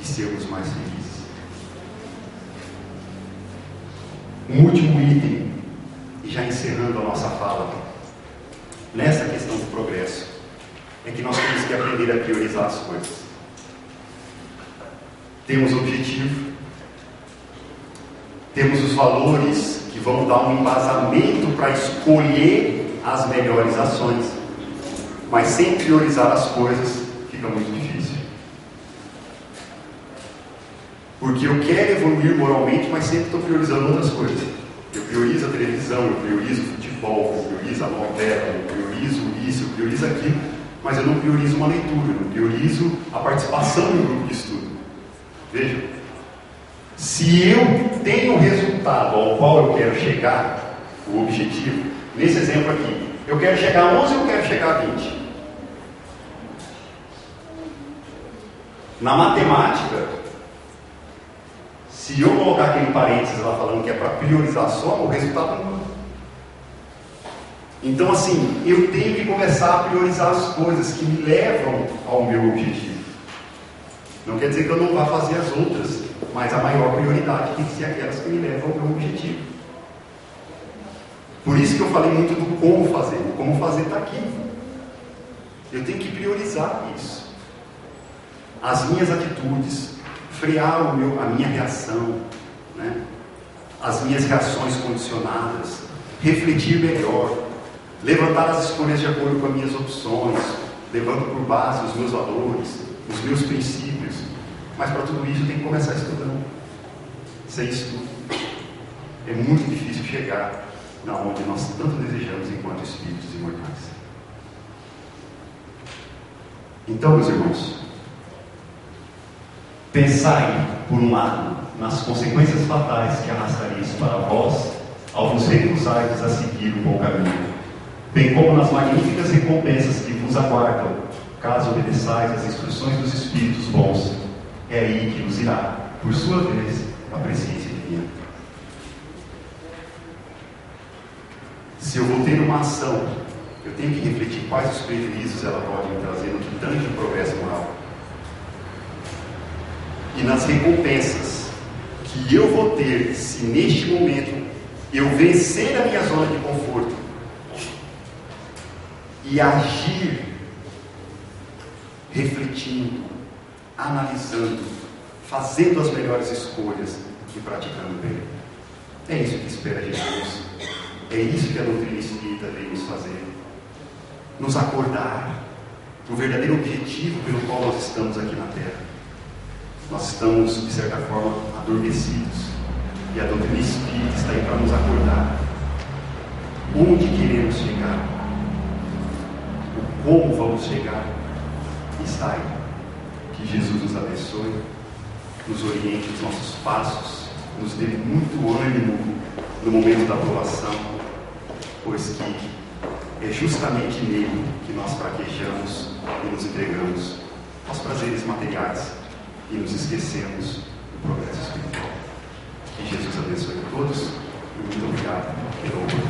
e sermos mais felizes. Um último item, e já encerrando a nossa fala, nessa questão do progresso, é que nós temos que aprender a priorizar as coisas. Temos objetivo, temos os valores que vão dar um embasamento para escolher as melhores ações, mas sem priorizar as coisas fica muito difícil. Porque eu quero evoluir moralmente, mas sempre estou priorizando outras coisas. Eu priorizo a televisão, eu priorizo o futebol, eu priorizo a novela, eu priorizo isso, eu priorizo aquilo, mas eu não priorizo uma leitura, eu não priorizo a participação no grupo de estudo. Veja, se eu tenho o resultado ao qual eu quero chegar, o objetivo, nesse exemplo aqui, eu quero chegar a 11 ou eu quero chegar a 20? Na matemática, se eu colocar aquele parênteses lá falando que é para priorizar a soma, o resultado não muda. Então, assim, eu tenho que começar a priorizar as coisas que me levam ao meu objetivo. Não quer dizer que eu não vá fazer as outras, mas a maior prioridade tem que ser aquelas que me levam ao meu objetivo. Por isso que eu falei muito do como fazer. O como fazer está aqui. Eu tenho que priorizar isso. As minhas atitudes, frear a minha reação, né? As minhas reações condicionadas, refletir melhor, levantar as escolhas de acordo com as minhas opções, levando por base os meus valores, os meus princípios. Mas para tudo isso eu tenho que começar estudando. Sem estudo é muito difícil chegar na onde nós tanto desejamos enquanto espíritos imortais. Então, meus irmãos, pensai, por um lado, nas consequências fatais que arrastaria isso para vós, ao vos recusardes a seguir o bom caminho, bem como nas magníficas recompensas que vos aguardam, caso obedeçais às instruções dos Espíritos bons. É aí que nos irá, por sua vez, a presciência divina. Se eu vou ter uma ação, eu tenho que refletir quais os prejuízos ela pode me trazer no que tange o progresso moral. E nas recompensas que eu vou ter, se neste momento eu vencer a minha zona de conforto e agir refletindo, analisando, fazendo as melhores escolhas e praticando bem. É isso que espera Jesus. É isso que a doutrina espírita vem nos fazer. Nos acordar o verdadeiro objetivo pelo qual nós estamos aqui na Terra. Nós estamos, de certa forma, adormecidos. E a doutrina espírita está aí para nos acordar. Onde queremos chegar? O como vamos chegar? Está aí. Que Jesus nos abençoe, nos oriente os nossos passos, nos dê muito ânimo no momento da aprovação, pois que é justamente nele que nós fraquejamos e nos entregamos aos prazeres materiais e nos esquecemos do progresso espiritual. Que Jesus abençoe a todos e muito obrigado pela oportunidade.